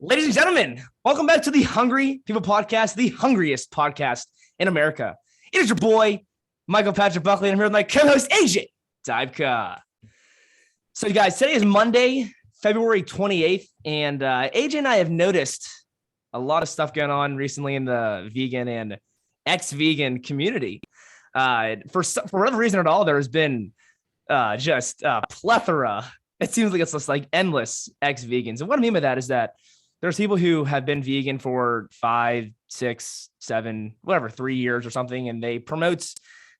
Ladies and gentlemen, welcome back to the Hungry People Podcast, the hungriest podcast in America. It is your boy, Michael Patrick Buckley, and I'm here with my co-host, AJ Dybka. So, you guys, today is Monday, February 28th, and AJ and I have noticed a lot of stuff going on recently in the vegan and ex-vegan community. For whatever reason at all, there has been just a plethora. It seems like it's just like endless ex-vegans. And what I mean by that is that there's people who have been vegan for 5, 6, 7, whatever, 3 years or something, and they promote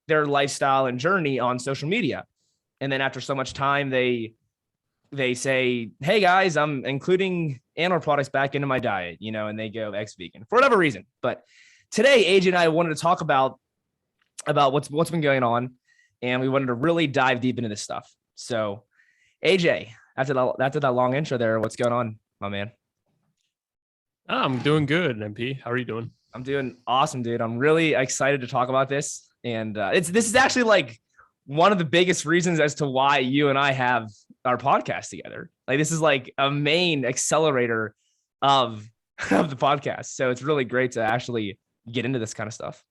their lifestyle and journey on social media. And then after so much time, they say, hey guys, I'm including animal products back into my diet, and they go ex-vegan for whatever reason. But today, AJ and I wanted to talk about what's been going on, and we wanted to really dive deep into this stuff. So, AJ, after that long intro there, what's going on, my man? I'm doing good, MP. How are you doing? I'm doing awesome, dude. I'm really excited to talk about this. And this is actually like one of the biggest reasons as to why you and I have our podcast together. Like this is like a main accelerator of the podcast. So it's really great to actually get into this kind of stuff.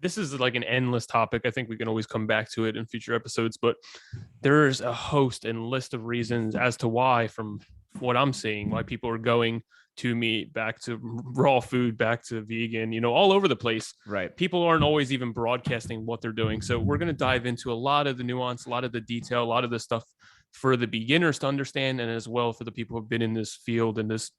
This is like an endless topic. I think we can always come back to it in future episodes, but there's a host and list of reasons as to why, from what I'm seeing, why people are going to meat, back to raw food, back to vegan, all over the place. Right. People aren't always even broadcasting what they're doing. So we're going to dive into a lot of the nuance, a lot of the detail, a lot of the stuff for the beginners to understand, and as well for the people who've been in this field and this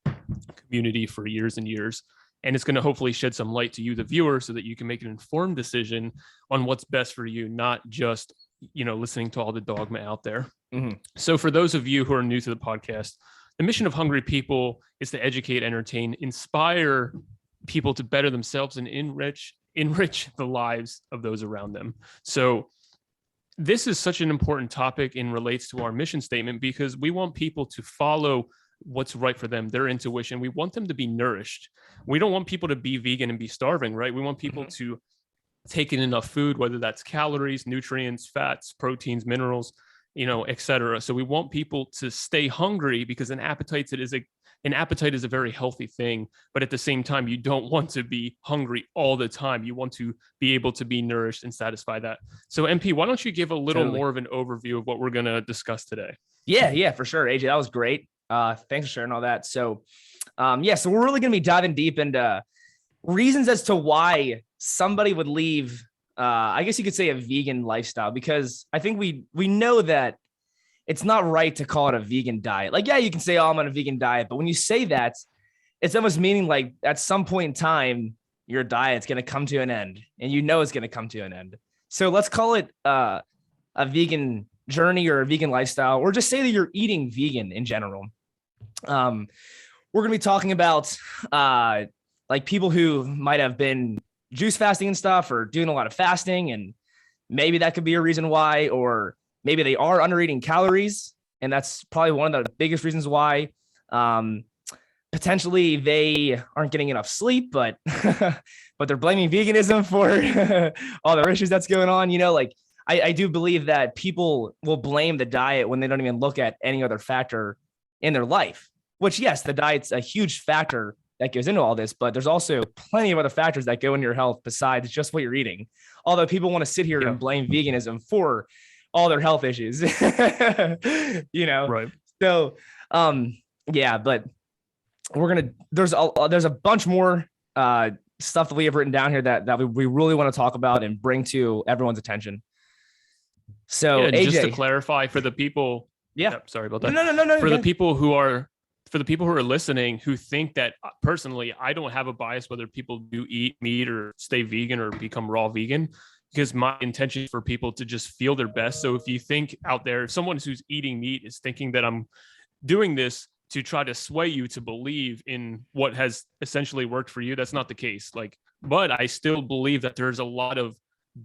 community for years and years. And it's going to hopefully shed some light to you, the viewer, so that you can make an informed decision on what's best for you, not just, listening to all the dogma out there. Mm-hmm. So for those of you who are new to the podcast, the mission of Hungry People is to educate, entertain, inspire people to better themselves and enrich the lives of those around them. So this is such an important topic and relates to our mission statement because we want people to follow what's right for them, their intuition. We want them to be nourished. We don't want people to be vegan and be starving, right? We want people to take in enough food, whether that's calories, nutrients, fats, proteins, minerals, et cetera. So we want people to stay hungry because an appetite is a very healthy thing. But at the same time, you don't want to be hungry all the time. You want to be able to be nourished and satisfy that. So MP, why don't you give a little more of an overview of what we're going to discuss today? Yeah, for sure. AJ, that was great. Thanks for sharing all that. So, so we're really going to be diving deep into reasons as to why somebody would leave, I guess you could say, a vegan lifestyle, because I think we know that it's not right to call it a vegan diet. Like, yeah, you can say, oh, I'm on a vegan diet. But when you say that, it's almost meaning like at some point in time, your diet's going to come to an end, and it's going to come to an end. So let's call it a vegan journey or a vegan lifestyle, or just say that you're eating vegan in general. We're going to be talking about like people who might have been juice fasting and stuff, or doing a lot of fasting, and maybe that could be a reason why, or maybe they are under eating calories, and that's probably one of the biggest reasons why. Potentially they aren't getting enough sleep, but but they're blaming veganism for all the issues that's going on. I do believe that people will blame the diet when they don't even look at any other factor in their life, which, yes, the diet's a huge factor that goes into all this, but there's also plenty of other factors that go into your health besides just what you're eating. Although people want to sit here and blame veganism for all their health issues, Right. So, but there's a bunch more stuff that we have written down here that we really want to talk about and bring to everyone's attention. So, AJ, just to clarify for the people, sorry about that. No. For the people who are listening, who think that personally, I don't have a bias whether people do eat meat or stay vegan or become raw vegan, because my intention is for people to just feel their best. So if you think out there, if someone who's eating meat is thinking that I'm doing this to try to sway you to believe in what has essentially worked for you, that's not the case. But I still believe that there's a lot of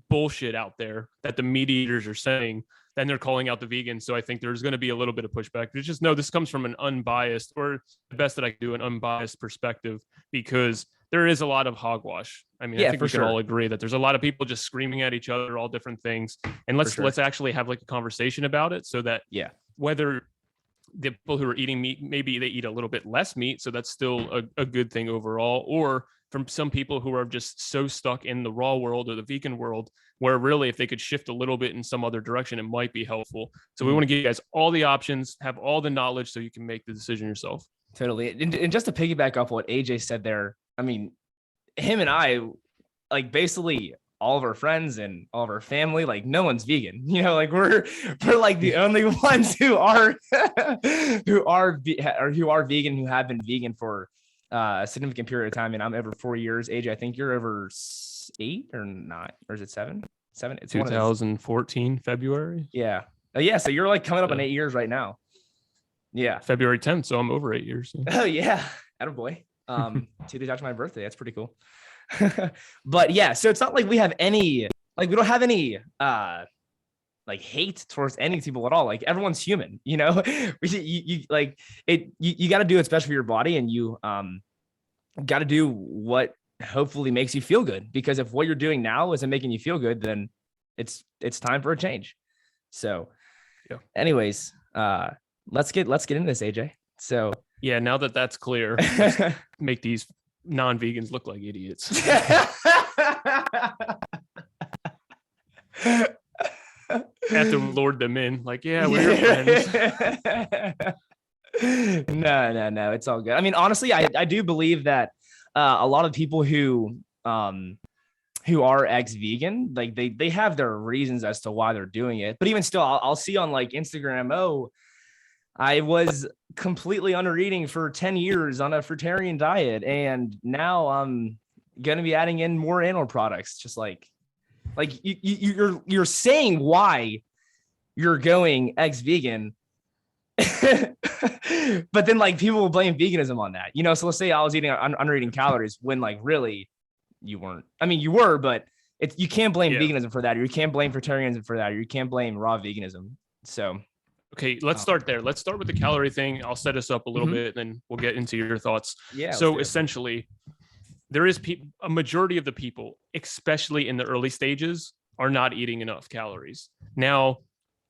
bullshit out there that the meat eaters are saying, then they're calling out the vegans. So I think there's going to be a little bit of pushback. But just know this comes from an unbiased, or the best that I can do, an unbiased perspective, because there is a lot of hogwash. I mean, I think we can all agree that there's a lot of people just screaming at each other, all different things. And let's actually have like a conversation about it, so that whether the people who are eating meat, maybe they eat a little bit less meat, so that's still a good thing overall. Or from some people who are just so stuck in the raw world or the vegan world, where really if they could shift a little bit in some other direction, it might be helpful. So we want to give you guys all the options, have all the knowledge so you can make the decision yourself. Totally. And just to piggyback off what AJ said there, I mean, him and I, like basically all of our friends and all of our family, like no one's vegan, like we're like the only ones who are vegan, who have been vegan for a significant period of time. And I'm over 4 years. AJ, I think you're over 8 or 9, or is it 7? It's 2014 February. Yeah. Yeah. So you're like coming up on 8 years right now. Yeah. February 10th. So I'm over 8 years. Oh yeah. Attaboy. 2 days after my birthday. That's pretty cool. But yeah, so it's not like we have any, like, we don't have any, like hate towards any people at all. Like everyone's human, you like it, you got to do what's best for your body, and you, got to do what hopefully makes you feel good, because if what you're doing now isn't making you feel good, then it's time for a change. So yeah. Anyways, let's get into this, AJ. So yeah, now that that's clear, make these non-vegans look like idiots. Have to lure them in, like, yeah, we're your friends. No, it's all good. I mean, honestly, I do believe that a lot of people who are ex-vegan, like they have their reasons as to why they're doing it. But even still, I'll see on like Instagram, oh, I was completely under eating for 10 years on a fruitarian diet, and now I'm going to be adding in more animal products. Just like you're saying why you're going ex-vegan, but then like people will blame veganism on that, So let's say I was under eating calories when like really you weren't. I mean, you were, but you can't blame veganism for that, or you can't blame fruitarianism for that, or you can't blame raw veganism. So. Okay, let's start there. Let's start with the calorie thing. I'll set us up a little bit, and then we'll get into your thoughts. Yeah. So essentially, there is a majority of the people, especially in the early stages, are not eating enough calories. Now,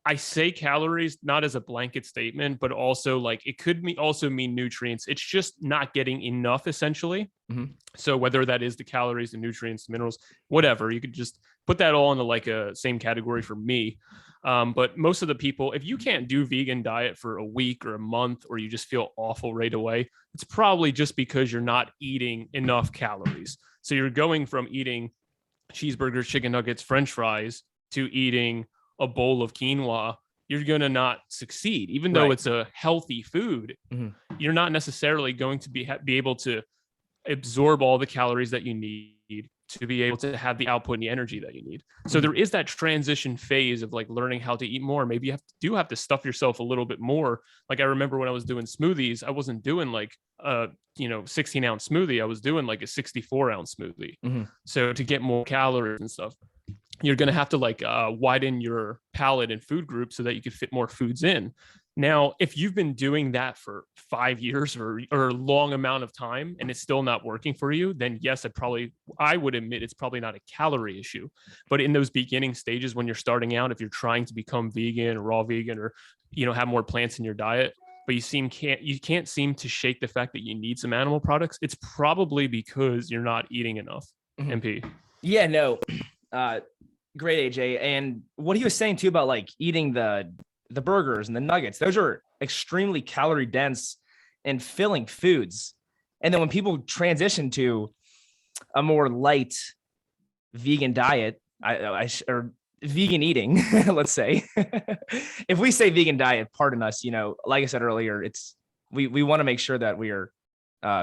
I say calories not as a blanket statement, but also like it could also mean nutrients. It's just not getting enough, essentially. Mm-hmm. So whether that is the calories, the nutrients, the minerals, whatever, you could just put that all into like a same category for me. But most of the people, if you can't do vegan diet for a week or a month, or you just feel awful right away, it's probably just because you're not eating enough calories. So you're going from eating cheeseburgers, chicken nuggets, French fries to eating a bowl of quinoa. You're going to not succeed, even though it's a healthy food. Mm-hmm. You're not necessarily going to be able to absorb all the calories that you need to be able to have the output and the energy that you need. So there is that transition phase of like learning how to eat more. Maybe you have to stuff yourself a little bit more. Like I remember when I was doing smoothies, I wasn't doing like 16-ounce smoothie. I was doing like a 64-ounce smoothie. Mm-hmm. So to get more calories and stuff, you're going to have to like widen your palate and food group so that you can fit more foods in. Now, if you've been doing that for 5 years or a long amount of time and it's still not working for you, then yes, I would admit it's probably not a calorie issue. But in those beginning stages, when you're starting out, if you're trying to become vegan or raw vegan, or have more plants in your diet, but you can't seem to shake the fact that you need some animal products, it's probably because you're not eating enough. Mm-hmm. MP. Yeah, no. Great, AJ. And what he was saying too about like eating the burgers and the nuggets, those are extremely calorie dense and filling foods. And then when people transition to a more light vegan diet, or vegan eating, let's say, if we say vegan diet, pardon us, like I said earlier, we want to make sure that we are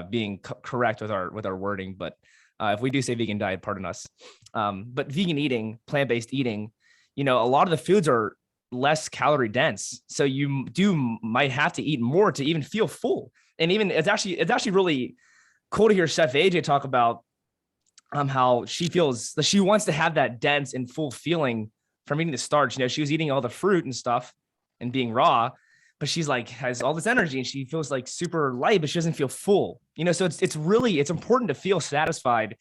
being correct with our wording, but if we do say vegan diet, pardon us. But vegan eating, plant-based eating, a lot of the foods are less calorie dense. So you might have to eat more to even feel full. And even it's actually really cool to hear Chef AJ talk about how she feels that she wants to have that dense and full feeling from eating the starch. She was eating all the fruit and stuff and being raw, but she's like has all this energy and she feels like super light, but she doesn't feel full. So it's important to feel satisfied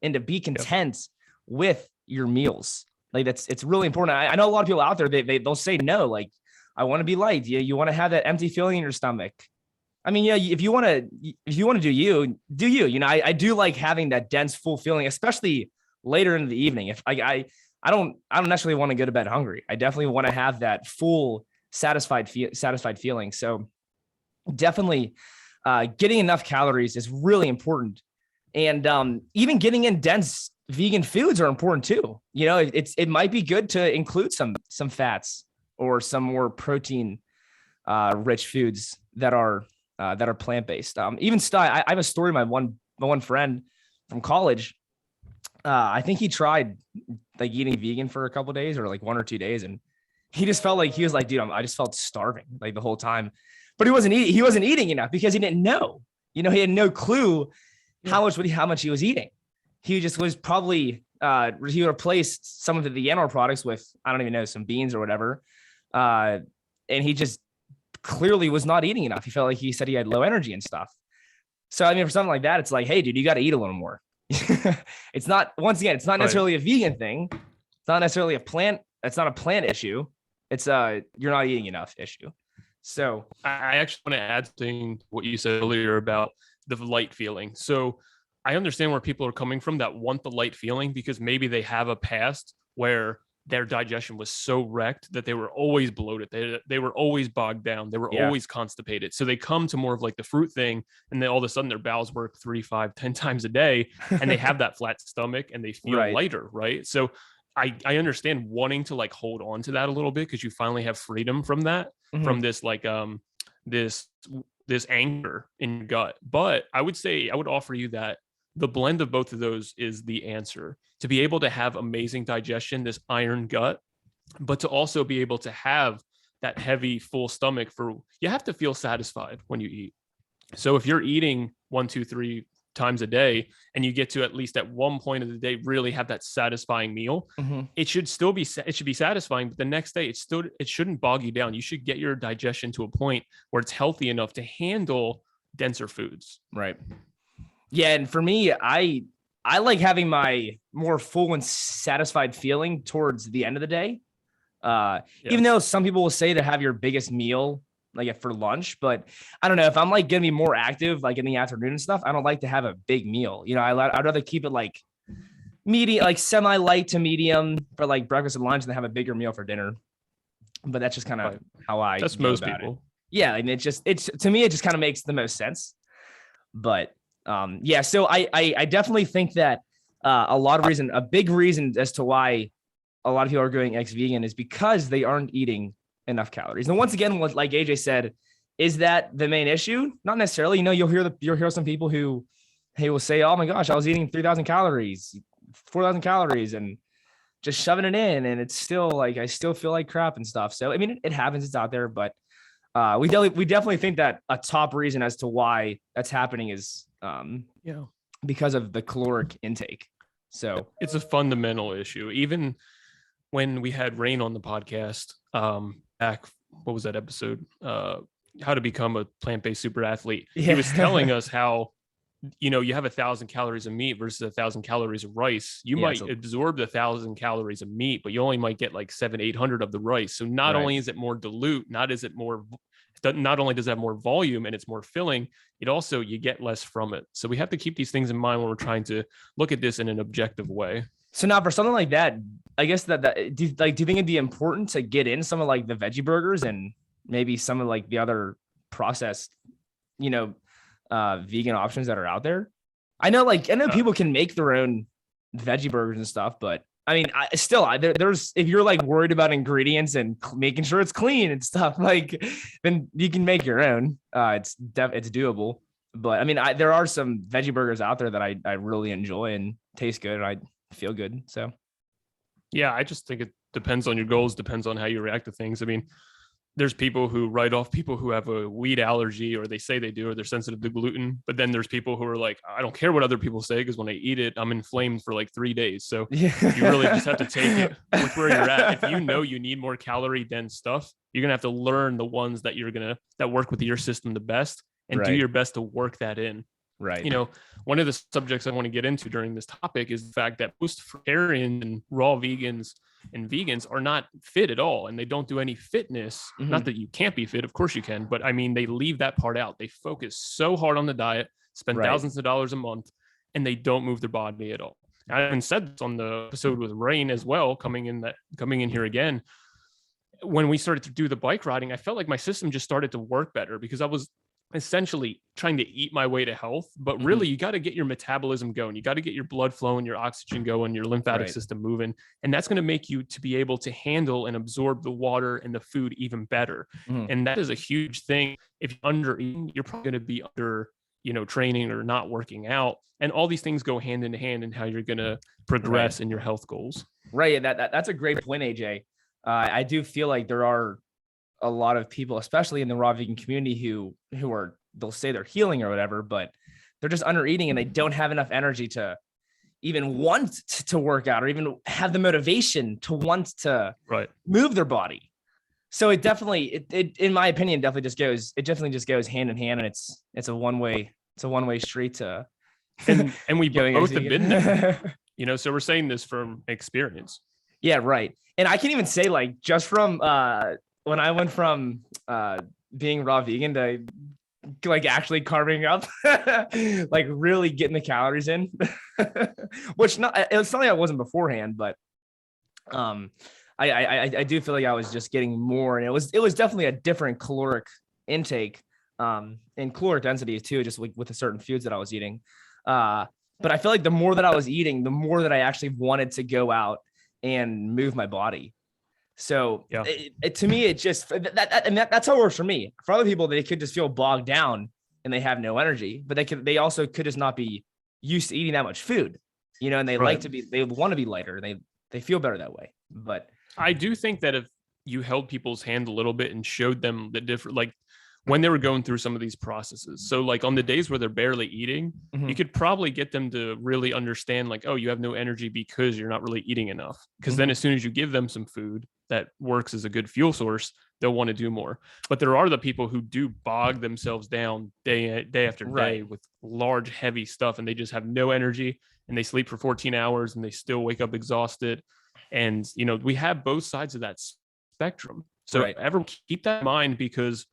and to be content with your meals. Like it's really important. I know a lot of people out there, they'll say no, like, I want to be light. You want to have that empty feeling in your stomach. I mean, yeah, if you want to do you, you know, I do like having that dense, full feeling, especially later in the evening. If I don't necessarily want to go to bed hungry. I definitely want to have that full satisfied feeling. So definitely getting enough calories is really important. And even getting in dense vegan foods are important too. You know, it might be good to include some fats or some more protein rich foods that are plant-based. Even still, I have a story. My one friend from college, I think he tried like eating vegan for a couple of days or like 1 or 2 days, and he just felt like he was like, dude, I just felt starving like the whole time. But he wasn't eating enough because he didn't know. You know, he had no clue how much he was eating. He just was probably he replaced some of the animal products with, I don't even know, some beans or whatever, and he just clearly was not eating enough. He felt like he said he had low energy and stuff. So I mean, for something like that, it's like, hey, dude, you got to eat a little more. It's not, once again, it's not necessarily a vegan thing. It's not necessarily a plant. It's not a plant issue. It's you're not eating enough issue. So I actually want to add to what you said earlier about the light feeling. So I understand where people are coming from that want the light feeling because maybe they have a past where their digestion was so wrecked that they were always bloated. They were always bogged down. They were always constipated. So they come to more of like the fruit thing, and then all of a sudden their bowels work 3, 5, 10 times a day, and they have that flat stomach and they feel lighter, right? So I understand wanting to like hold on to that a little bit because you finally have freedom from that, from this like this anger in your gut. But I would offer you that the blend of both of those is the answer to be able to have amazing digestion, this iron gut, but to also be able to have that heavy, full stomach you have to feel satisfied when you eat. So if you're eating 1, 2, 3 times a day and you get to at least at one point of the day really have that satisfying meal, it should be satisfying, but the next day it shouldn't bog you down. You should get your digestion to a point where it's healthy enough to handle denser foods. Right. Yeah, and for me, I like having my more full and satisfied feeling towards the end of the day. Even though some people will say to have your biggest meal like for lunch, but I don't know, if I'm like gonna be more active like in the afternoon and stuff, I don't like to have a big meal. You know, I'd rather keep it like medium, like semi light to medium for like breakfast and lunch, and then have a bigger meal for dinner. But that's just kind of how that's most people. Yeah, and it's to me it just kind of makes the most sense. But yeah, so I definitely think that a big reason as to why a lot of people are going ex-vegan is because they aren't eating enough calories. And once again, what like AJ said, is that the main issue? Not necessarily. You know, you'll hear some people who will say, "Oh my gosh, I was eating 3,000 calories, 4,000 calories, and just shoving it in, and it's still like I still feel like crap and stuff." So I mean, it happens. It's out there, but we definitely think that a top reason as to why that's happening is because of the caloric intake. So it's a fundamental issue. Even when we had Rain on the podcast back, what was that episode? How to become a plant-based super athlete. Yeah. He was telling us how, you know, you have 1,000 calories of meat versus 1,000 calories of rice. You might absorb 1,000 calories of meat, but you only might get like 700-800 of the rice. So not only is it more dilute, not only does it have more volume and it's more filling, you get less from it. So we have to keep these things in mind when we're trying to look at this in an objective way. So now for something like that, I guess do you think it'd be important to get in some of like the veggie burgers and maybe some of like the other processed, vegan options that are out there? I know people can make their own veggie burgers and stuff, but I mean, there's if you're like worried about ingredients and making sure it's clean and stuff, like then you can make your own. It's doable. But I mean, there are some veggie burgers out there that I really enjoy and taste good, and I feel good. So, yeah, I just think it depends on your goals, depends on how you react to things. I mean, there's people who write off people who have a wheat allergy, or they say they do, or they're sensitive to gluten. But then there's people who are like, I don't care what other people say, because when I eat it, I'm inflamed for like 3 days. So you really just have to take it with where you're at. If you know you need more calorie dense stuff, you're going to have to learn the ones that that work with your system the best and do your best to work that in. Right. You know, one of the subjects I want to get into during this topic is the fact that most vegetarians and raw vegans and vegans are not fit at all, and they don't do any fitness. Not that you can't be fit, of course you can, but I mean, they leave that part out. They focus so hard on the diet, spend thousands of dollars a month, and they don't move their body at all. I even said this on the episode with Rain as well, coming in here again. When we started to do the bike riding, I felt like my system just started to work better because I was essentially trying to eat my way to health. But really, you got to get your metabolism going. You got to get your blood flowing, your oxygen going, your lymphatic system moving. And that's going to make you to be able to handle and absorb the water and the food even better. And that is a huge thing. If you're under eating, you're probably going to be under, training or not working out. And all these things go hand in hand in how you're going to progress in your health goals. Right. That's a great point, AJ. I do feel like there are a lot of people, especially in the raw vegan community, who are, they'll say they're healing or whatever, but they're just under eating and they don't have enough energy to even want to work out or even have the motivation to want to move their body. So it definitely, it in my opinion, definitely just goes hand in hand, and it's a one way street to. And we both have been there, so we're saying this from experience. Yeah, right. And I can even say, like, just from when I went from being raw vegan to like actually carving up, like really getting the calories in, which it's something I wasn't beforehand, but I do feel like I was just getting more, and it was definitely a different caloric intake and caloric density too, just like with the certain foods that I was eating. But I feel like the more that I was eating, the more that I actually wanted to go out and move my body. So to me, it just that's how it works for me. For other people, they could just feel bogged down and they have no energy, but they also could just not be used to eating that much food, and they they want to be lighter. They feel better that way. But I do think that if you held people's hand a little bit and showed them the different, like when they were going through some of these processes. So like on the days where they're barely eating, you could probably get them to really understand, like, oh, you have no energy because you're not really eating enough. Because then as soon as you give them some food that works as a good fuel source, they'll want to do more. But there are the people who do bog themselves down day after day with large, heavy stuff, and they just have no energy, and they sleep for 14 hours and they still wake up exhausted. And, we have both sides of that spectrum. So everyone keep that in mind, because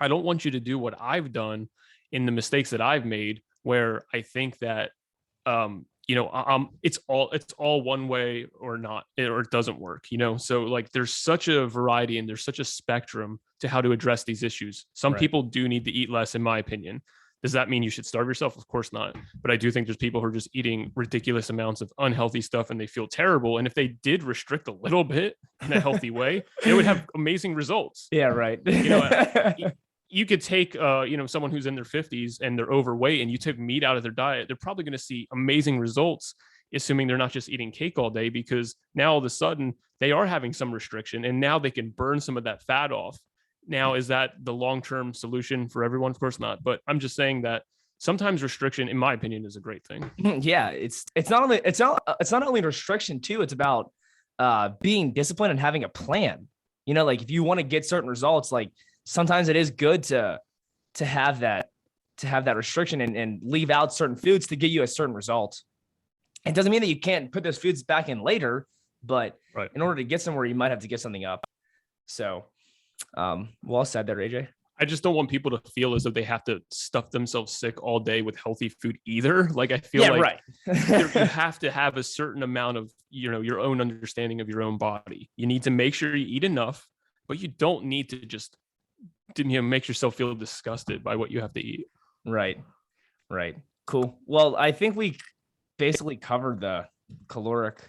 I don't want you to do what I've done in the mistakes that I've made, where I think that, it's all one way or not, or it doesn't work, So like, there's such a variety and there's such a spectrum to how to address these issues. Some people do need to eat less, in my opinion. Does that mean you should starve yourself? Of course not. But I do think there's people who are just eating ridiculous amounts of unhealthy stuff and they feel terrible. And if they did restrict a little bit in a healthy way, they would have amazing results. Yeah, right. You could take, someone who's in their 50s and they're overweight, and you took meat out of their diet, they're probably going to see amazing results, assuming they're not just eating cake all day, because now all of a sudden they are having some restriction and now they can burn some of that fat off. Now, is that the long-term solution for everyone? Of course not. But I'm just saying that sometimes restriction, in my opinion, is a great thing. Yeah, it's not only restriction too. It's about being disciplined and having a plan. Like if you want to get certain results, like sometimes it is good to have that restriction and leave out certain foods to get you a certain result. It doesn't mean that you can't put those foods back in later, but in order to get somewhere, you might have to get something up. So, well said there, AJ. I just don't want people to feel as though they have to stuff themselves sick all day with healthy food either. Like, I feel you have to have a certain amount of, your own understanding of your own body. You need to make sure you eat enough, but you don't need to just make yourself feel disgusted by what you have to eat. Right. Cool. Well, I think we basically covered the caloric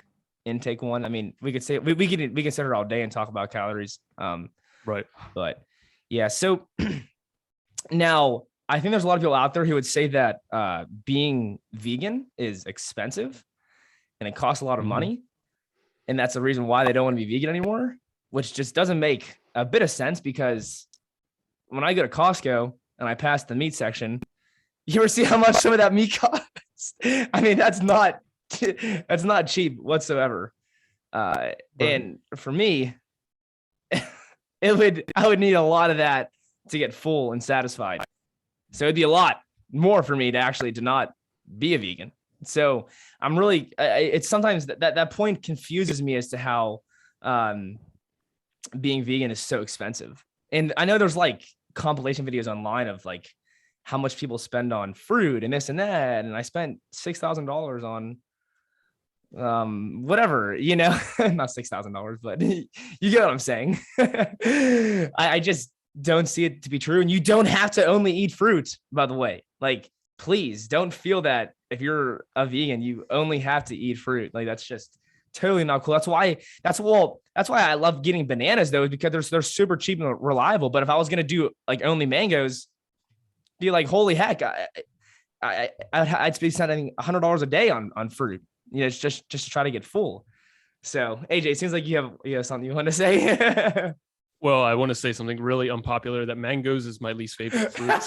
intake one. I mean, we could say we can sit here all day and talk about calories. But yeah, so now I think there's a lot of people out there who would say that being vegan is expensive and it costs a lot of money, and that's the reason why they don't want to be vegan anymore, which just doesn't make a bit of sense, because when I go to Costco and I pass the meat section, you ever see how much some of that meat costs? I mean, that's not cheap whatsoever. And for me, I would need a lot of that to get full and satisfied. So it'd be a lot. more for me to not be a vegan. So I'm really, it's sometimes that point confuses me as to how being vegan is so expensive. And I know there's like compilation videos online of like how much people spend on fruit and this and that. And I spent $6,000 on whatever, not $6,000, but you get what I'm saying. I just don't see it to be true. And you don't have to only eat fruit, by the way. Like, please don't feel that if you're a vegan, you only have to eat fruit. Like, that's just totally not cool. That's why I love getting bananas though, because they're super cheap and reliable. But if I was gonna do like only mangoes, be like, holy heck, I'd be spending $100 a day on fruit. It's just to try to get full. So AJ, it seems like you have something you want to say. Well, I want to say something really unpopular, that mangoes is my least favorite fruit.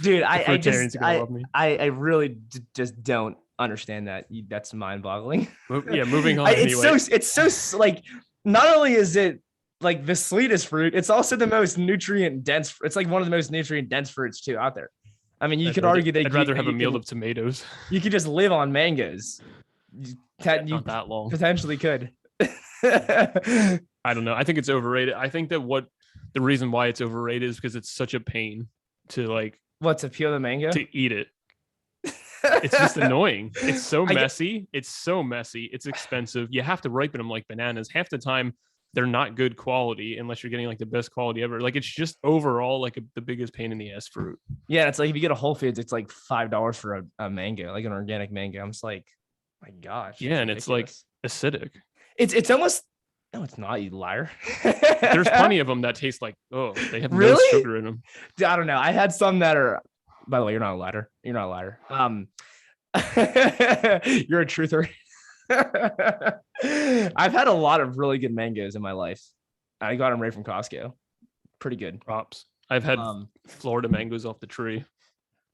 Dude, I really just don't understand that. That's mind-boggling. Yeah, moving on. It's so like, not only is it like the sweetest fruit, it's also the most nutrient dense. It's like one of the most nutrient dense fruits too out there. I mean, you could argue that I'd rather have a meal of tomatoes. You could just live on mangoes. Not that long. Potentially could. I don't know. I think it's overrated. I think that the reason why it's overrated is because it's such a pain to like. What, to peel the mango? To eat it. It's just annoying. It's so messy. It's so messy. It's expensive. You have to ripen them like bananas. Half the time, they're not good quality unless you're getting like the best quality ever. Like, it's just overall like the biggest pain in the ass fruit. Yeah, it's like if you get a Whole Foods, it's like $5 for a mango, like an organic mango. I'm just like, my gosh. Yeah, and it's like acidic. It's almost, no, it's not, you liar. There's plenty of them that taste like, they have really? no sugar in them. I don't know. I had some that are, by the way, you're not a liar. You're not a liar. You're a truther. I've had a lot of really good mangoes in my life. I got them right from Costco. Pretty good. Props. I've had Florida mangoes off the tree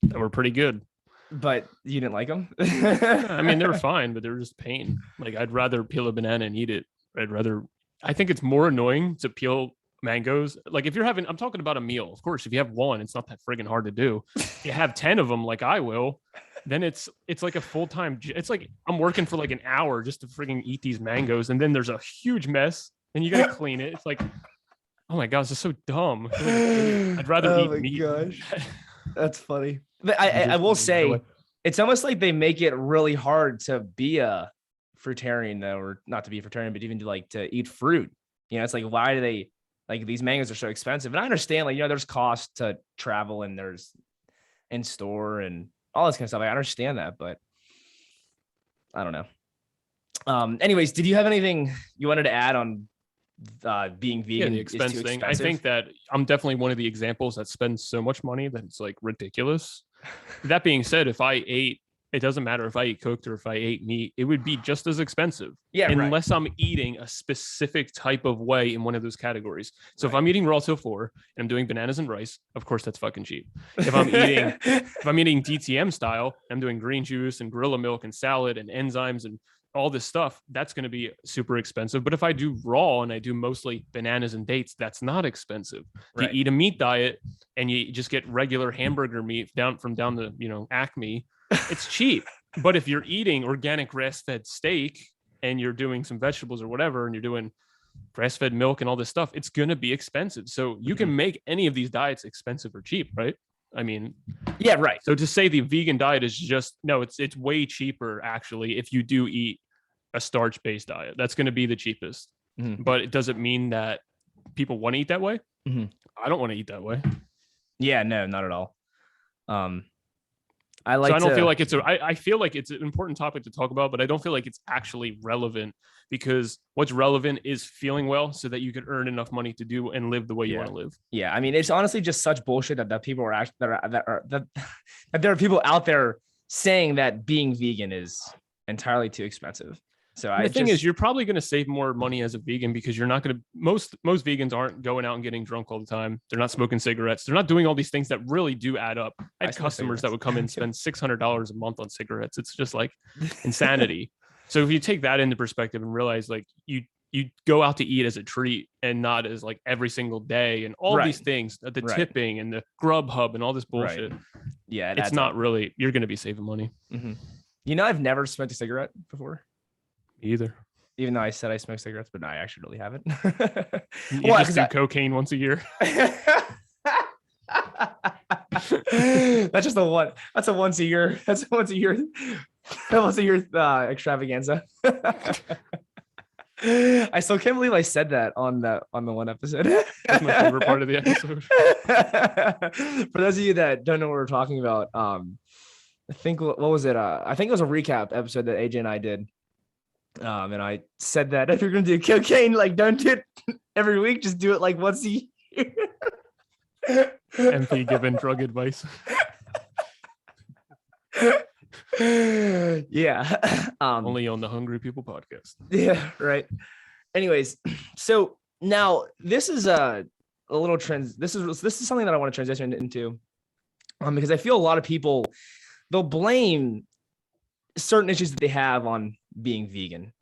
that were pretty good. But you didn't like them? I mean, they were fine, but they were just pain. Like, I'd rather peel a banana and eat it. I think it's more annoying to peel mangoes. Like, if I'm talking about a meal, of course, if you have one, it's not that friggin' hard to do. If you have 10 of them, like I will, then it's like a full-time, it's like I'm working for like an hour just to friggin' eat these mangoes. And then there's a huge mess and you got to clean it. It's like, oh my gosh, it's so dumb. I'd rather eat meat. Gosh. That's funny. But I will say, it's almost like they make it really hard to be a fruitarian, though, or not to be a fruitarian, but even to eat fruit. It's like, why do they, like, these mangoes are so expensive? And I understand, like, there's cost to travel and there's in store and all this kind of stuff. I understand that, but I don't know. Anyways, did you have anything you wanted to add on being vegan? Yeah, the expense thing. I think that I'm definitely one of the examples that spends so much money that it's like ridiculous. That being said, if I ate, it doesn't matter if I eat cooked or if I ate meat, it would be just as expensive. Yeah, unless I'm eating a specific type of way in one of those categories. So if I'm eating raw tofu and I'm doing bananas and rice, of course that's fucking cheap. If I'm eating DTM style, I'm doing green juice and gorilla milk and salad and enzymes and all this stuff, that's going to be super expensive. But if I do raw and I do mostly bananas and dates, that's not expensive. Right. You eat a meat diet and you just get regular hamburger meat down the, Acme, it's cheap. But if you're eating organic grass-fed steak and you're doing some vegetables or whatever, and you're doing grass-fed milk and all this stuff, it's going to be expensive. So you can make any of these diets expensive or cheap, right? I mean, yeah, right. So to say the vegan diet is it's way cheaper actually if you do eat a starch-based diet. That's going to be the cheapest. Mm-hmm. But it doesn't mean that people want to eat that way. Mm-hmm. I don't want to eat that way. Yeah, no, not at all. I feel like I feel like it's an important topic to talk about, but I don't feel like it's actually relevant, because what's relevant is feeling well so that you can earn enough money to do and live the way you want to live. Yeah. I mean, it's honestly just such bullshit that people are actually that there are people out there saying that being vegan is entirely too expensive. So the thing is, you're probably going to save more money as a vegan because you're not going to, most vegans aren't going out and getting drunk all the time. They're not smoking cigarettes. They're not doing all these things that really do add up. I had customers that would come in and spend $600 a month on cigarettes. It's just like insanity. So if you take that into perspective and realize, like, you go out to eat as a treat and not as like every single day, and all these things, the tipping and the Grubhub and all this bullshit. Yeah, it's not really, you're going to be saving money. You know, I've never smoked a cigarette before. Either. Even though I said I smoke cigarettes, but I actually really haven't. You just do cocaine once a year. That's just a one. That's a once a year. That's a once a year. Once a year extravaganza. I still can't believe I said that on the one episode. That's my favorite part of the episode. For those of you that don't know what we're talking about, I think what was it? I think it was a recap episode that AJ and I did. And I said that if you're gonna do cocaine, like don't do it every week, just do it like once a year. MP giving drug advice. Yeah. Only on the Hungry People podcast. Yeah, right. Anyways, so now this is a little trend. This is something that I want to transition into, because I feel a lot of people, they'll blame certain issues that they have on being vegan.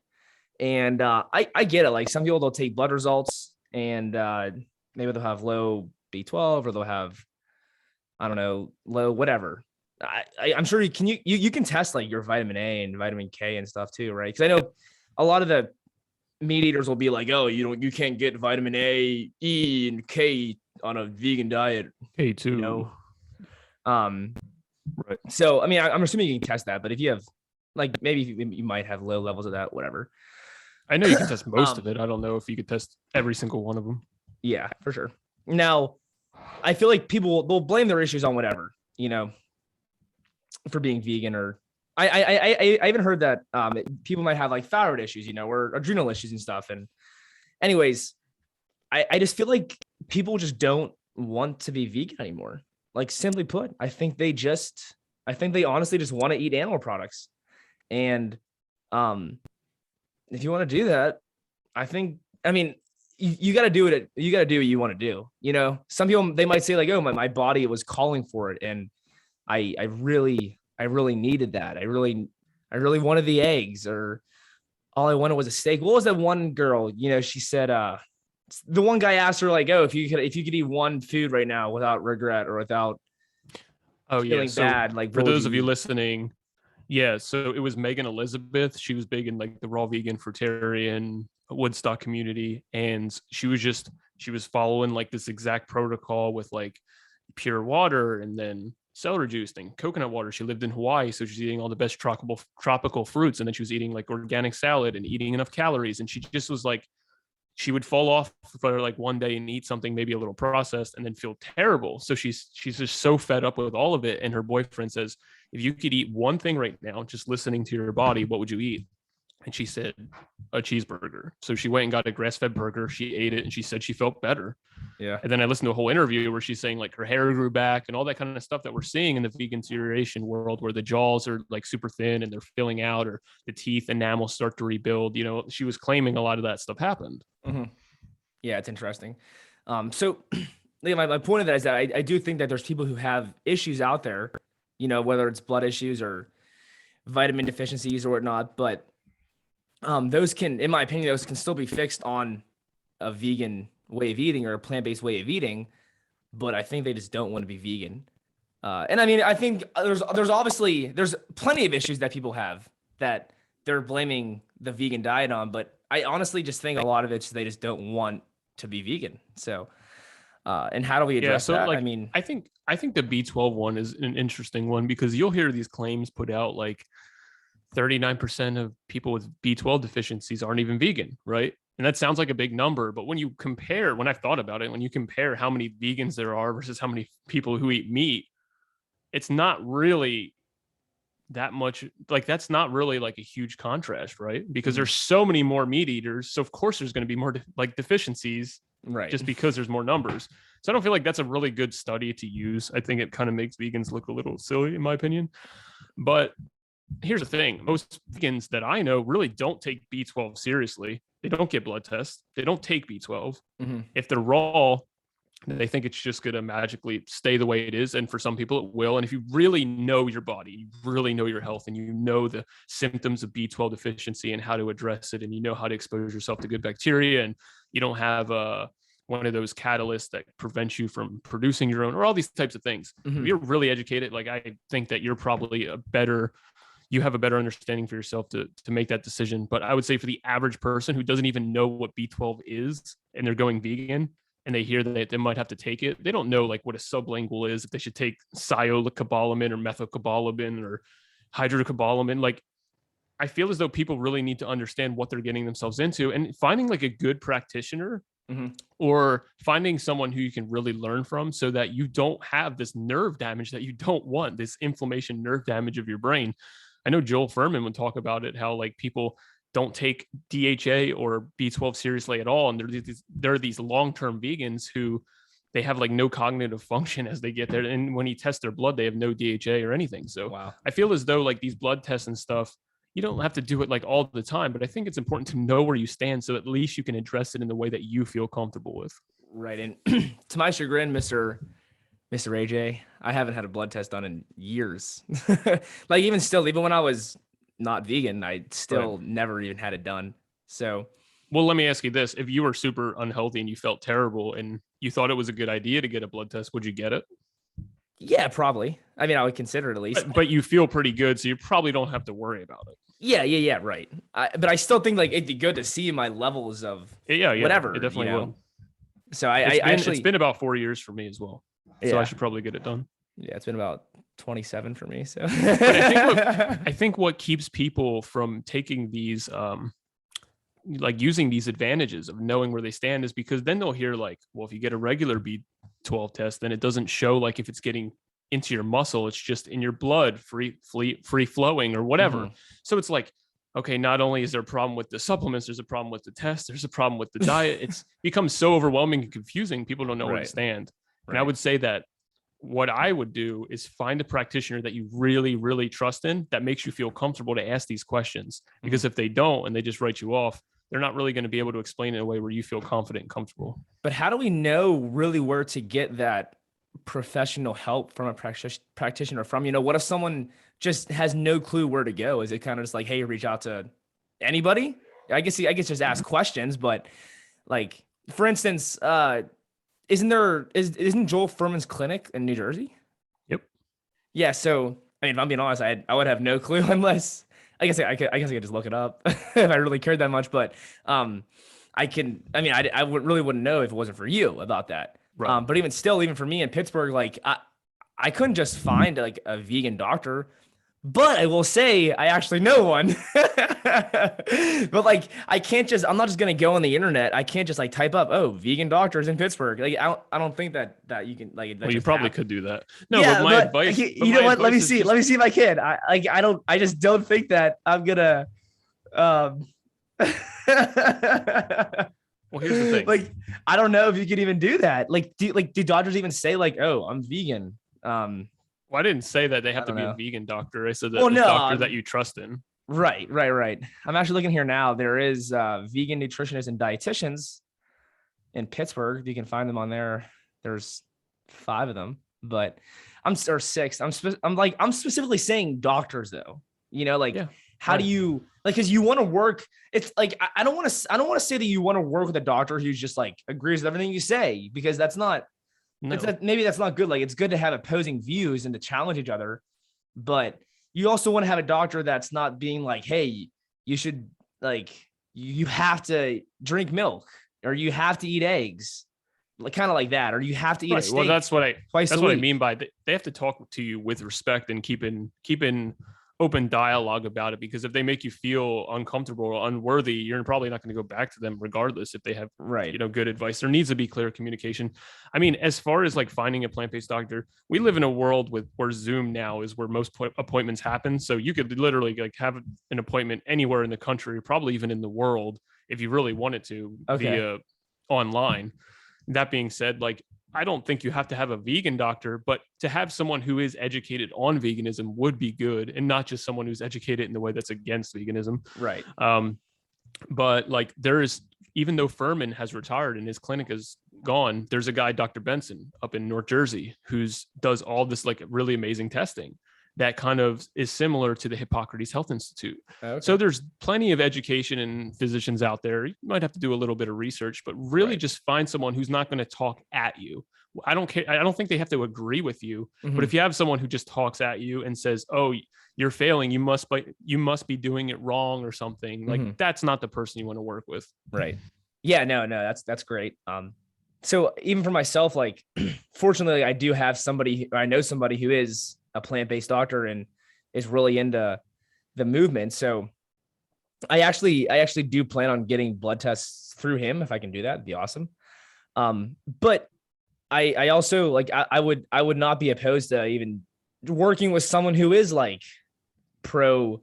And I get it. Like some people, they'll take blood results and maybe they'll have low B12 or they'll have, I don't know, low whatever. I'm sure you can test like your vitamin A and vitamin K and stuff too, right? Because I know a lot of the meat eaters will be like, oh, you can't get vitamin A, E, and K on a vegan diet. K2. You know? Right. So I mean, I'm assuming you can test that, but if you have like maybe you might have low levels of that, whatever. I know you can test most of it. I don't know if you could test every single one of them. Yeah, for sure. Now, I feel like people they'll blame their issues on whatever, you know, for being vegan, or I even heard that people might have like thyroid issues, you know, or adrenal issues and stuff. And anyways, I just feel like people just don't want to be vegan anymore. Like simply put, I think they honestly just want to eat animal products. And if you want to do that, I mean, you got to do it. You got to do what you want to do. You know, some people, they might say like, oh, my body was calling for it. And I really needed that. I really wanted the eggs, or all I wanted was a steak. What was that one girl? You know, she said, the one guy asked her like, oh, if you could eat one food right now without regret or without feeling bad, like for those of you listening, yeah. So it was Megan Elizabeth. She was big in like the raw vegan fruitarian Woodstock community, and she was following like this exact protocol with like pure water and then celery juice and coconut water. She lived in Hawaii, so she's eating all the best tropical fruits, and then she was eating like organic salad and eating enough calories. And she just was like, she would fall off for like one day and eat something maybe a little processed and then feel terrible. So she's just so fed up with all of it. And her boyfriend says, if you could eat one thing right now, just listening to your body, what would you eat? And she said a cheeseburger. So she went and got a grass-fed burger. She ate it and she said she felt better. Yeah. And then I listened to a whole interview where she's saying like her hair grew back and all that kind of stuff that we're seeing in the vegan deterioration world, where the jaws are like super thin and they're filling out, or the teeth enamel start to rebuild. You know, she was claiming a lot of that stuff happened. Mm-hmm. Yeah, it's interesting. So my point of that is that I do think that there's people who have issues out there, you know, whether it's blood issues or vitamin deficiencies or whatnot, but those can, in my opinion, those can still be fixed on a vegan way of eating or a plant-based way of eating, but I think they just don't want to be vegan. And I mean, I think there's plenty of issues that people have that they're blaming the vegan diet on, but I honestly just think a lot of it's they just don't want to be vegan. So, and how do we address that? Like, I mean, I think the B12 one is an interesting one, because you'll hear these claims put out like 39% of people with B12 deficiencies aren't even vegan, right? And that sounds like a big number, but when I've thought about it, when you compare how many vegans there are versus how many people who eat meat, it's not really that much. Like, that's not really like a huge contrast, right? Because there's so many more meat eaters. So of course there's going to be more deficiencies, right? Just because there's more numbers. So I don't feel like that's a really good study to use. I think it kind of makes vegans look a little silly, in my opinion. But here's the thing. Most vegans that I know really don't take B12 seriously. They don't get blood tests. They don't take B12. Mm-hmm. If they're raw, They think it's just going to magically stay the way it is. And for some people it will. And if you really know your body, you really know your health, and you know the symptoms of B12 deficiency and how to address it, and you know how to expose yourself to good bacteria, and you don't have one of those catalysts that prevents you from producing your own, or all these types of things. If you're really educated, like I think that you're probably you have a better understanding for yourself to make that decision. But I would say for the average person who doesn't even know what B12 is and they're going vegan, and they hear that they might have to take it, they don't know like what a sublingual is, if they should take cyanocobalamin or methylcobalamin or hydrocobalamin. Like, I feel as though people really need to understand what they're getting themselves into, and finding like a good practitioner or finding someone who you can really learn from, so that you don't have this nerve damage that you don't want, this inflammation, nerve damage of your brain. I know Joel Furman would talk about it, how like people don't take DHA or B12 seriously at all. And there are these long-term vegans who they have like no cognitive function as they get there. And when you test their blood, they have no DHA or anything. So wow. I feel as though like these blood tests and stuff, you don't have to do it like all the time, but I think it's important to know where you stand, so at least you can address it in the way that you feel comfortable with. Right. And to my chagrin, Mr. AJ, I haven't had a blood test done in years. Like even when I was not vegan, I still never even had it done. So, well, let me ask you this. If you were super unhealthy and you felt terrible and you thought it was a good idea to get a blood test, would you get it? Yeah, probably. I mean, I would consider it at least. But you feel pretty good, so you probably don't have to worry about it. Yeah, right. But I still think like it'd be good to see my levels of whatever. It definitely will. So it's been about 4 years for me as well. So I should probably get it done. Yeah, it's been about 27 for me. So but I think what keeps people from taking these like using these advantages of knowing where they stand is because then they'll hear like, well, if you get a regular B12 test, then it doesn't show like if it's getting into your muscle, it's just in your blood, free flowing or whatever. So it's like, okay, not only is there a problem with the supplements, there's a problem with the test, there's a problem with the diet. It's becomes so overwhelming and confusing. People don't know where to stand. And I would say that what I would do is find a practitioner that you really, really trust in, that makes you feel comfortable to ask these questions. Because if they don't, and they just write you off, they're not really going to be able to explain it in a way where you feel confident and comfortable. But how do we know really where to get that professional help from a practitioner from? What if someone just has no clue where to go? Is it kind of just like, hey, reach out to anybody? I guess just ask questions, but like, for instance, isn't Joel Furman's clinic in New Jersey? Yep. Yeah. So, I mean, if I'm being honest, I would have no clue unless I guess I could just look it up if I really cared that much. But I wouldn't know if it wasn't for you about that. Right. But even for me in Pittsburgh, like I couldn't just find like a vegan doctor. But I will say I actually know one. But like I'm not just gonna go on the internet. I can't just like type up, oh, vegan doctors in Pittsburgh. Like I don't think that you can like. Well, you probably could do that. No, yeah, but my advice. You know what? Let me see if I can. I just don't think that I'm gonna. Well, here's the thing. Like I don't know if you can even do that. Like do doctors even say like, oh, I'm vegan? Well, I didn't say that they have to be a vegan doctor. I said that doctor that you trust in. Right. I'm actually looking here now. There is vegan nutritionists and dietitians in Pittsburgh. You can find them on there. There's 5 of them, but or 6. I'm specifically saying doctors though. How do you like? Because you want to work. It's like I don't want to say that you want to work with a doctor who's just like agrees with everything you say, because that's not. No. Maybe that's not good. Like it's good to have opposing views and to challenge each other, but you also want to have a doctor that's not being like, hey, you should like, you have to drink milk or you have to eat eggs, like kind of like that, or you have to eat a steak. Well, that's what I mean by they have to talk to you with respect and keep in open dialogue about it, because if they make you feel uncomfortable or unworthy, you're probably not going to go back to them regardless if they have good advice. There needs to be clear communication. I mean, as far as like finding a plant-based doctor, we live in a world where Zoom now is where most appointments happen. So you could literally like have an appointment anywhere in the country, probably even in the world, if you really wanted to via online. That being said, like I don't think you have to have a vegan doctor, but to have someone who is educated on veganism would be good, and not just someone who's educated in the way that's against veganism. Right. But like even though Furman has retired and his clinic is gone, there's a guy, Dr. Benson, up in North Jersey, does all this like really amazing testing that kind of is similar to the Hippocrates Health Institute. Okay. So there's plenty of education and physicians out there. You might have to do a little bit of research, but really just find someone who's not going to talk at you. I don't care. I don't think they have to agree with you, but if you have someone who just talks at you and says, "Oh, you're failing. You must be doing it wrong or something," like that's not the person you want to work with. Right. Yeah, no, that's great. So even for myself, like, fortunately, I do have I know somebody who is a plant-based doctor and is really into the movement. So I actually do plan on getting blood tests through him. If I can do that, it'd be awesome. But I also like, I would not be opposed to even working with someone who is like pro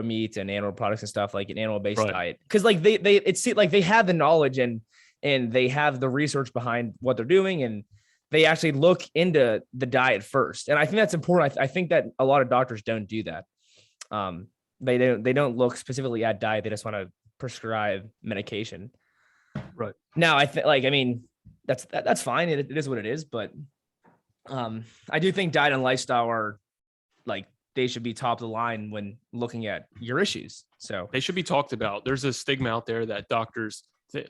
meat and animal products and stuff, like an animal-based diet. Cause like it's like they have the knowledge and they have the research behind what they're doing, and they actually look into the diet first. And I think that's important. I think that a lot of doctors don't do that. They don't look specifically at diet. They just want to prescribe medication. Right. Now, I mean, that's fine. It is what it is. But I do think diet and lifestyle are like, they should be top of the line when looking at your issues. So they should be talked about. There's a stigma out there that doctors,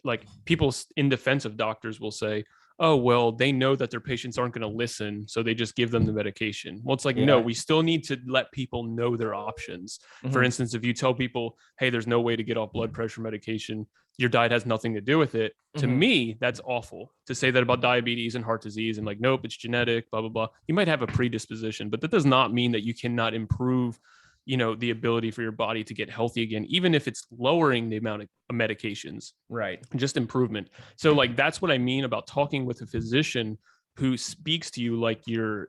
like people in defense of doctors, will say, "Oh, well, they know that their patients aren't going to listen, so they just give them the medication." Well, it's like, no, we still need to let people know their options. For instance, if you tell people, "Hey, there's no way to get off blood pressure medication, your diet has nothing to do with it." To me, that's awful to say that about diabetes and heart disease and like, nope, it's genetic, blah, blah, blah. You might have a predisposition, but that does not mean that you cannot improve, the ability for your body to get healthy again, even if it's lowering the amount of medications. Right. Just improvement. So like, that's what I mean about talking with a physician who speaks to you like you're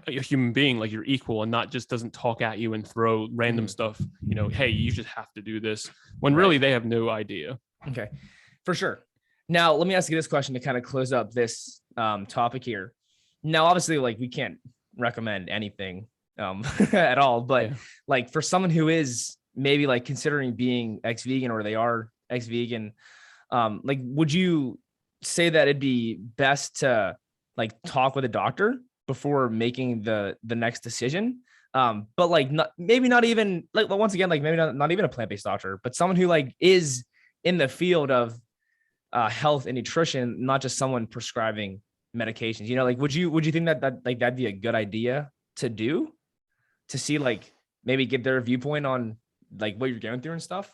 a human being, like you're equal, and not just doesn't talk at you and throw random stuff, "Hey, you just have to do this," when really they have no idea. Okay, for sure. Now, let me ask you this question to kind of close up this topic here. Now, obviously, like, we can't recommend anything at all, but like for someone who is maybe like considering being ex-vegan, or they are ex-vegan, like, would you say that it'd be best to like talk with a doctor before making the next decision? But like, maybe not even like, once again, like maybe not even a plant-based doctor, but someone who like is in the field of health and nutrition, not just someone prescribing medications. Like, would you think that like that'd be a good idea to do, to see like maybe get their viewpoint on like what you're going through and stuff?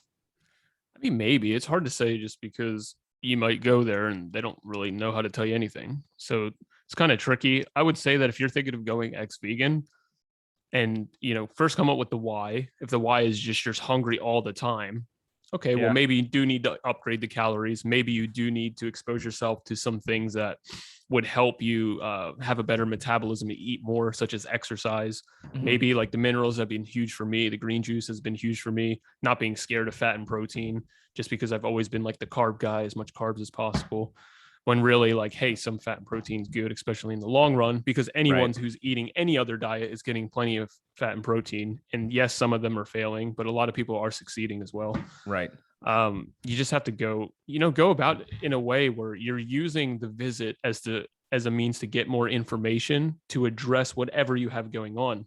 I mean, maybe. It's hard to say, just because you might go there and they don't really know how to tell you anything. So it's kind of tricky. I would say that if you're thinking of going ex-vegan, and first come up with the why. If the why is just you're hungry all the time, okay, well, maybe you do need to upgrade the calories. Maybe you do need to expose yourself to some things that would help you have a better metabolism, to eat more, such as exercise. Maybe like the minerals have been huge for me. The green juice has been huge for me, not being scared of fat and protein, just because I've always been like the carb guy, as much carbs as possible. When really, like, hey, some fat and protein is good, especially in the long run, because anyone who's eating any other diet is getting plenty of fat and protein. And yes, some of them are failing, but a lot of people are succeeding as well. Right. You just have to go about it in a way where you're using the visit as a means to get more information to address whatever you have going on.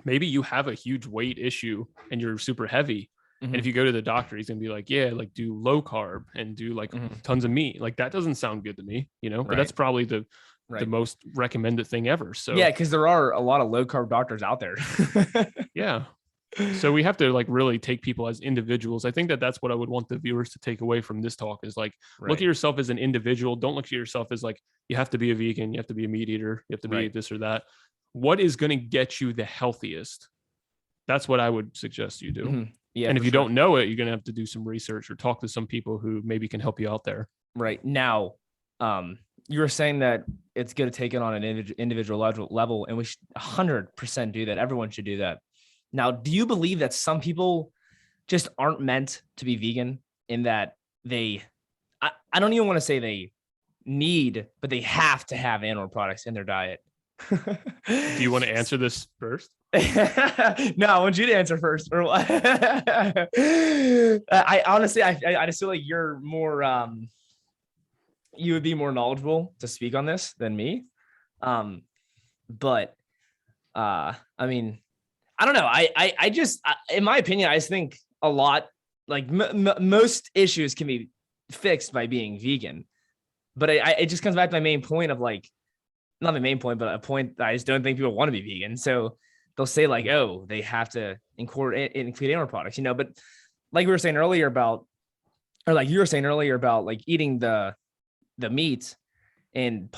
Maybe you have a huge weight issue and you're super heavy. And if you go to the doctor, he's going to be like, yeah, like do low carb and do like tons of meat. Like, that doesn't sound good to me, but that's probably the most recommended thing ever. So yeah, because there are a lot of low carb doctors out there. Yeah. So we have to like really take people as individuals. I think that that's what I would want the viewers to take away from this talk, is like, look at yourself as an individual. Don't look at yourself as like, you have to be a vegan, you have to be a meat eater, you have to be this or that. What is going to get you the healthiest? That's what I would suggest you do. Yeah, and if you don't know it, you're going to have to do some research or talk to some people who maybe can help you out there. Right. Now, you were saying that it's going to take it on an individual level, and we should 100% do that. Everyone should do that. Now, do you believe that some people just aren't meant to be vegan, in that I don't even want to say they need, but they have to have animal products in their diet? Do you want to answer this first? No, I want you to answer first. I honestly, I just feel like you're more you would be more knowledgeable to speak on this than me. But I mean, I don't know. I just, in my opinion, I just think a lot, like most issues can be fixed by being vegan. But it just comes back to my main point of like, not my main point, but a point that I just don't think people want to be vegan. So they'll say like, oh, they have to include animal products, but like we were saying earlier about, or like you were saying earlier about like eating the meat and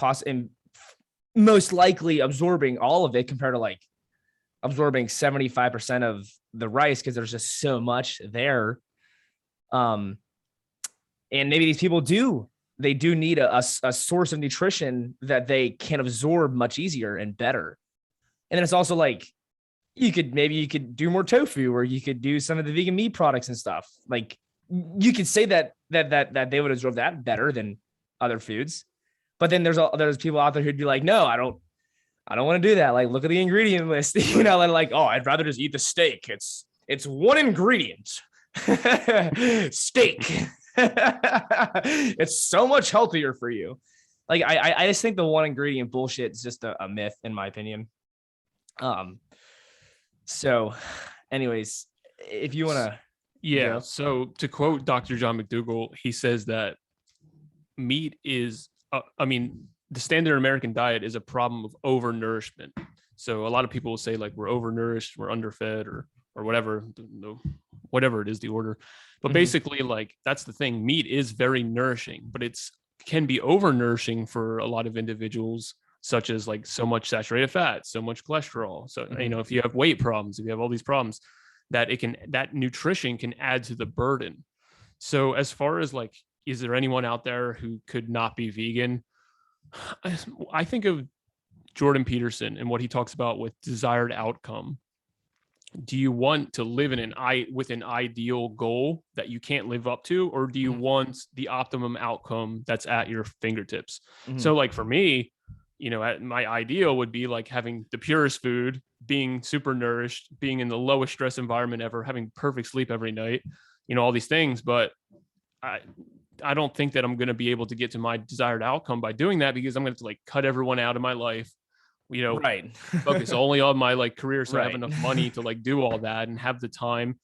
most likely absorbing all of it compared to like absorbing 75% of the rice because there's just so much there. And maybe these people do need a source of nutrition that they can absorb much easier and better. And then it's also like you could do more tofu, or you could do some of the vegan meat products and stuff. Like you could say that they would absorb that better than other foods. But then there's people out there who'd be like, no, I don't want to do that. Like, look at the ingredient list, like, oh, I'd rather just eat the steak. It's one ingredient, steak. It's so much healthier for you. Like, I just think the one ingredient bullshit is just a myth, in my opinion. So anyways, if you want to, yeah. So to quote Dr. John McDougall, he says that meat is, the standard American diet is a problem of overnourishment. So a lot of people will say like we're overnourished, we're underfed, or whatever it is, the order. But basically, like that's the thing. Meat is very nourishing, but can be overnourishing for a lot of individuals, such as like so much saturated fat, so much cholesterol. So if you have weight problems, if you have all these problems, that nutrition can add to the burden. So as far as like, is there anyone out there who could not be vegan? I think of Jordan Peterson and what he talks about with desired outcome. Do you want to live with an ideal goal that you can't live up to, or do you want the optimum outcome that's at your fingertips? So like for me, my ideal would be like having the purest food, being super nourished, being in the lowest stress environment ever, having perfect sleep every night, all these things. But I don't think that I'm going to be able to get to my desired outcome by doing that, because I'm going to like cut everyone out of my life, right. focus only on my like career. So I have Right. enough money to like do all that and have the time.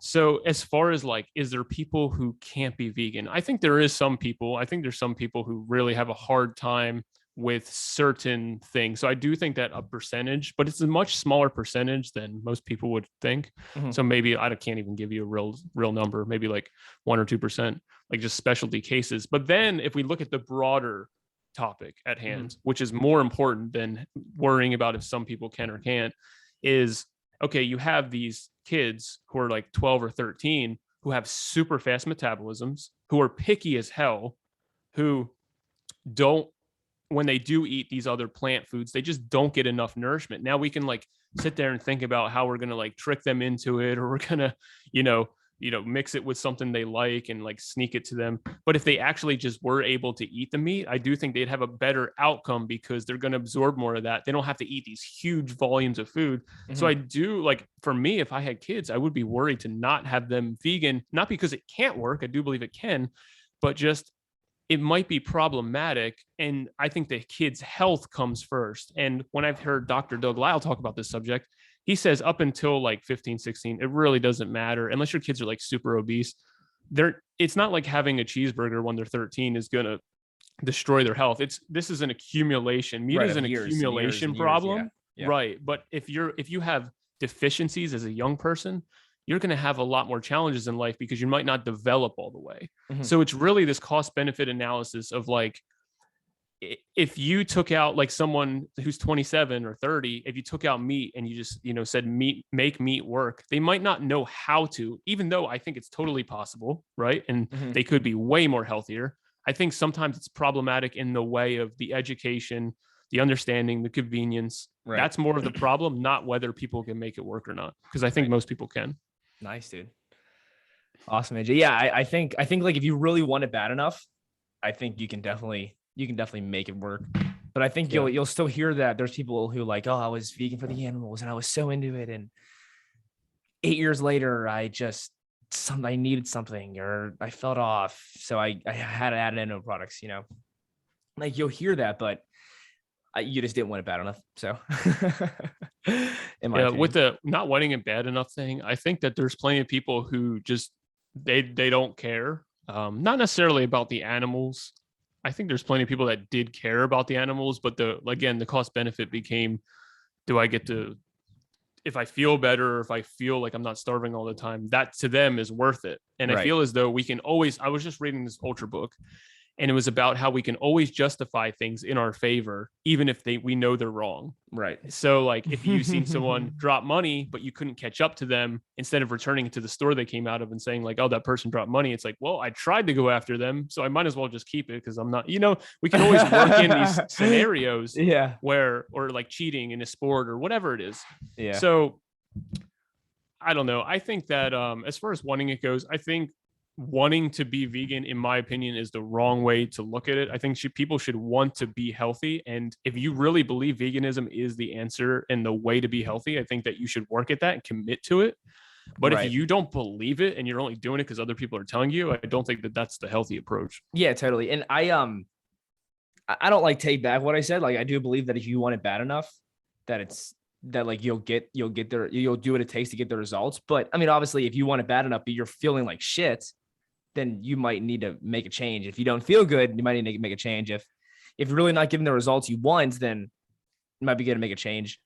So as far as like, is there people who can't be vegan? I think there is some people. I think there's some people who really have a hard time with certain things. So I do think that a percentage, but it's a much smaller percentage than most people would think. So maybe I can't even give you a real number, maybe like 1 or 2%, like just specialty cases. But then if we look at the broader topic at hand, which is more important than worrying about if some people can or can't, is okay, you have these kids who are like 12 or 13 who have super fast metabolisms, who are picky as hell, who don't, when they do eat these other plant foods, they just don't get enough nourishment. Now we can like sit there and think about how we're going to like trick them into it, or we're going to, mix it with something they like and like sneak it to them. But if they actually just were able to eat the meat, I do think they'd have a better outcome, because they're going to absorb more of that. They don't have to eat these huge volumes of food. So I do, like, for me, if I had kids, I would be worried to not have them vegan, not because it can't work. I do believe it can, but just it might be problematic. And I think the kid's health comes first. And when I've heard Dr. Doug Lisle talk about this subject, he says up until like 15, 16, it really doesn't matter unless your kids are like super obese. It's not like having a cheeseburger when they're 13 is going to destroy their health. This is an accumulation. Meat is an accumulation problem. Yeah. Right. But if you have deficiencies as a young person, you're going to have a lot more challenges in life, because you might not develop all the way. So it's really this cost benefit analysis of like, if you took out like someone who's 27 or 30, if you took out meat and you just, said make meat work, they might not know how to, even though I think it's totally possible. Right. And they could be way more healthier. I think sometimes it's problematic in the way of the education, the understanding, the convenience. Right. That's more of the problem, not whether people can make it work or not. Because I think most people can. Nice, dude. Awesome, AJ. Yeah, I think like if you really want it bad enough, I think you can definitely make it work. But I think you'll still hear that there's people who like, oh, I was vegan for the animals and I was so into it, and 8 years later I needed something, or I felt off, so I had to add animal products. Like you'll hear that, but you just didn't want it bad enough. So, in my opinion. With the not wanting it bad enough thing, I think that there's plenty of people who just they don't care. Not necessarily about the animals. I think there's plenty of people that did care about the animals, but the cost benefit became, do I get to, if I feel better, or if I feel like I'm not starving all the time, that to them is worth it. And I feel as though we can always, I was just reading this Ultra book, and it was about how we can always justify things in our favor, even if we know they're wrong. Right. So like if you've seen someone drop money, but you couldn't catch up to them, instead of returning it to the store they came out of and saying like, oh, that person dropped money. It's like, well, I tried to go after them, so I might as well just keep it because I'm not, we can always work in these scenarios where, or like cheating in a sport or whatever it is. Yeah. So I don't know. I think that as far as wanting it goes, I think wanting to be vegan, in my opinion, is the wrong way to look at it. I think people should want to be healthy. And if you really believe veganism is the answer and the way to be healthy, I think that you should work at that and commit to it. But if you don't believe it and you're only doing it because other people are telling you, I don't think that that's the healthy approach. Yeah, totally. And I don't like take back what I said. Like, I do believe that if you want it bad enough, that like you'll get there, you'll do what it takes to get the results. But I mean, obviously if you want it bad enough, but you're feeling like shit, then you might need to make a change. If you don't feel good, you might need to make a change. If you're really not getting the results you want, then you might be going to make a change.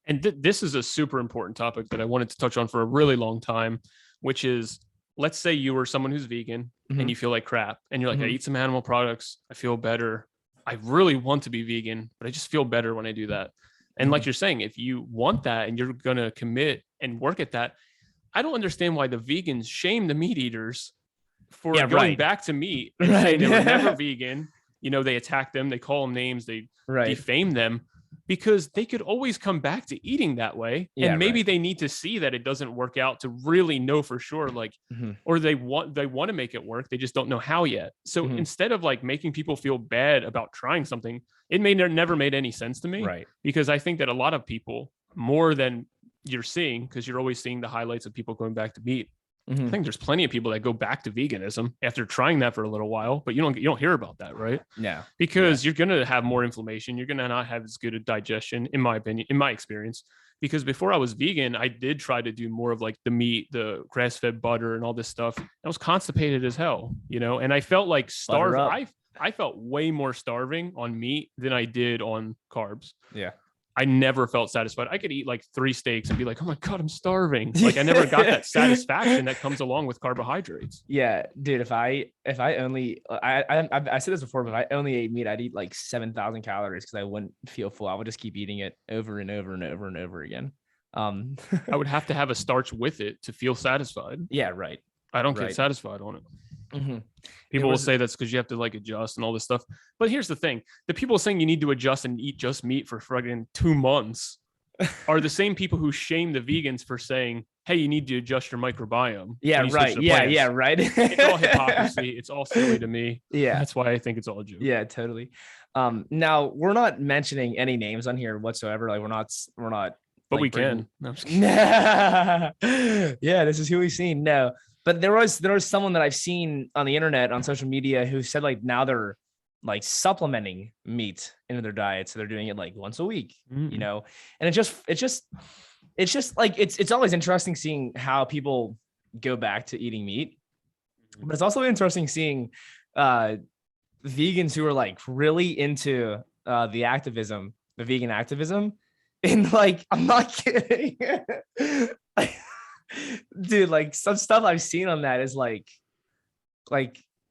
And this is a super important topic that I wanted to touch on for a really long time, which is, let's say you were someone who's vegan and you feel like crap and you're like, I eat some animal products, I feel better. I really want to be vegan, but I just feel better when I do that. And like you're saying, if you want that and you're going to commit and work at that, I don't understand why the vegans shame the meat eaters for going back to meat and saying they were never vegan. They attack them, they call them names, they defame them, because they could always come back to eating that way. And maybe they need to see that it doesn't work out to really know for sure, like, or they want to make it work. They just don't know how yet. So instead of like making people feel bad about trying something, it may never made any sense to me. Right. Because I think that a lot of people, more than you're seeing, because you're always seeing the highlights of people going back to meat, I think there's plenty of people that go back to veganism after trying that for a little while, but you don't hear about that, right? Yeah. Because you're going to have more inflammation. You're going to not have as good a digestion, in my opinion, in my experience. Because before I was vegan, I did try to do more of like the meat, the grass-fed butter and all this stuff. I was constipated as hell, and I felt like starved. I felt way more starving on meat than I did on carbs. Yeah. I never felt satisfied. I could eat like 3 steaks and be like, oh my God, I'm starving. Like I never got that satisfaction that comes along with carbohydrates. Yeah, dude, if I only, I said this before, but if I only ate meat, I'd eat like 7,000 calories because I wouldn't feel full. I would just keep eating it over and over and over and over again. I would have to have a starch with it to feel satisfied. Yeah, right. I don't get satisfied on it. People will say that's because you have to like adjust and all this stuff. But here's the thing. The people saying you need to adjust and eat just meat for friggin' 2 months are the same people who shame the vegans for saying, hey, you need to adjust your microbiome. Yeah, right. Yeah, right. It's all hypocrisy. It's all silly to me. Yeah. That's why I think it's all a joke. Yeah, totally. Now we're not mentioning any names on here whatsoever. Like we're not but like, we can. No, I'm just kidding. Yeah, this is who we've seen. No. But there was someone that I've seen on the internet, on social media, who said like now they're like supplementing meat into their diet. So they're doing it like once a week, and it's just like, it's always interesting seeing how people go back to eating meat, but it's also interesting seeing vegans who are like really into the vegan activism. And like, I'm not kidding. Dude, like some stuff I've seen on that is like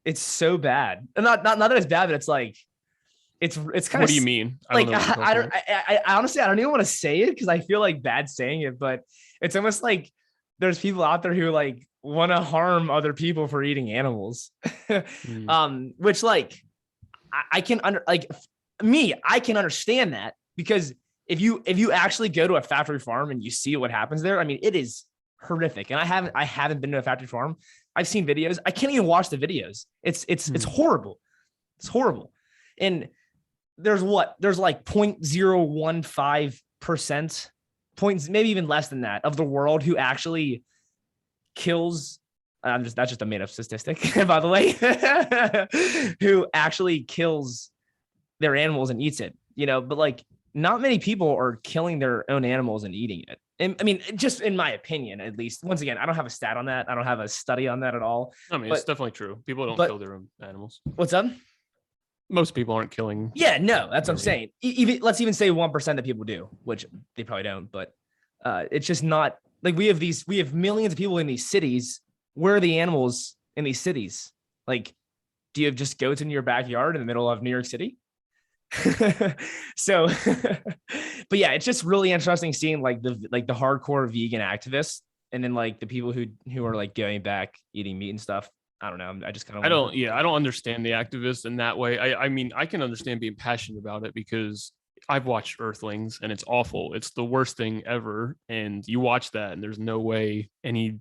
it's so bad. And not that it's bad, but it's like it's kind of. What do you mean? I honestly, I don't even want to say it because I feel like bad saying it, but it's almost like there's people out there who like want to harm other people for eating animals. Which like I can understand that, because if you actually go to a factory farm and you see what happens there, I mean, it is horrific. And I haven't been to a factory farm. I've seen videos. I can't even watch the videos. It's horrible. It's horrible. And there's like 0.015%, maybe even less than that, of the world who actually kills. That's just a made up statistic, by the way, who actually kills their animals and eats it, but like not many people are killing their own animals and eating it. And I mean, just in my opinion, at least. Once again, I don't have a stat on that. I don't have a study on that at all. I mean, it's definitely true. People don't kill their own animals. What's up? Most people aren't killing. Yeah, no, that's what I'm saying. Let's even say 1% that people do, which they probably don't. But it's just not like we have millions of people in these cities. Where are the animals in these cities? Like, do you have just goats in your backyard in the middle of New York City? So, but yeah, it's just really interesting seeing like the hardcore vegan activists, and then like the people who are like going back eating meat and stuff. I don't know. I just kind of I don't understand the activists in that way. I mean, I can understand being passionate about it because I've watched Earthlings and it's awful. It's the worst thing ever. And you watch that and there's no way any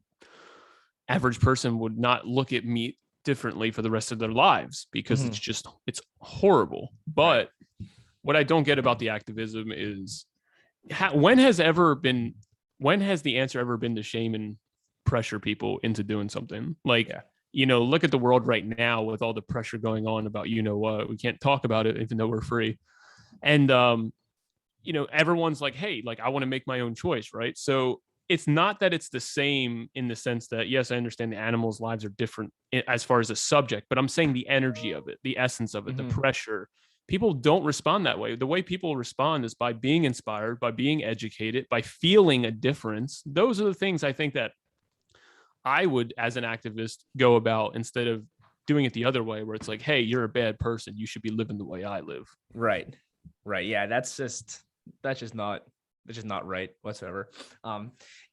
average person would not look at meat differently for the rest of their lives because it's horrible. But what I don't get about the activism is when has the answer ever been to shame and pressure people into doing something? Like, look at the world right now with all the pressure going on about, we can't talk about it even though we're free. And, everyone's like, hey, like I want to make my own choice. Right. So it's not that it's the same in the sense that, yes, I understand the animals' lives are different as far as the subject, but I'm saying the energy of it, the essence of it, the pressure. People don't respond that way. The way people respond is by being inspired, by being educated, by feeling a difference. Those are the things I think that I would, as an activist, go about instead of doing it the other way, where it's like, hey, you're a bad person. You should be living the way I live. Right. Yeah. That's just not right whatsoever.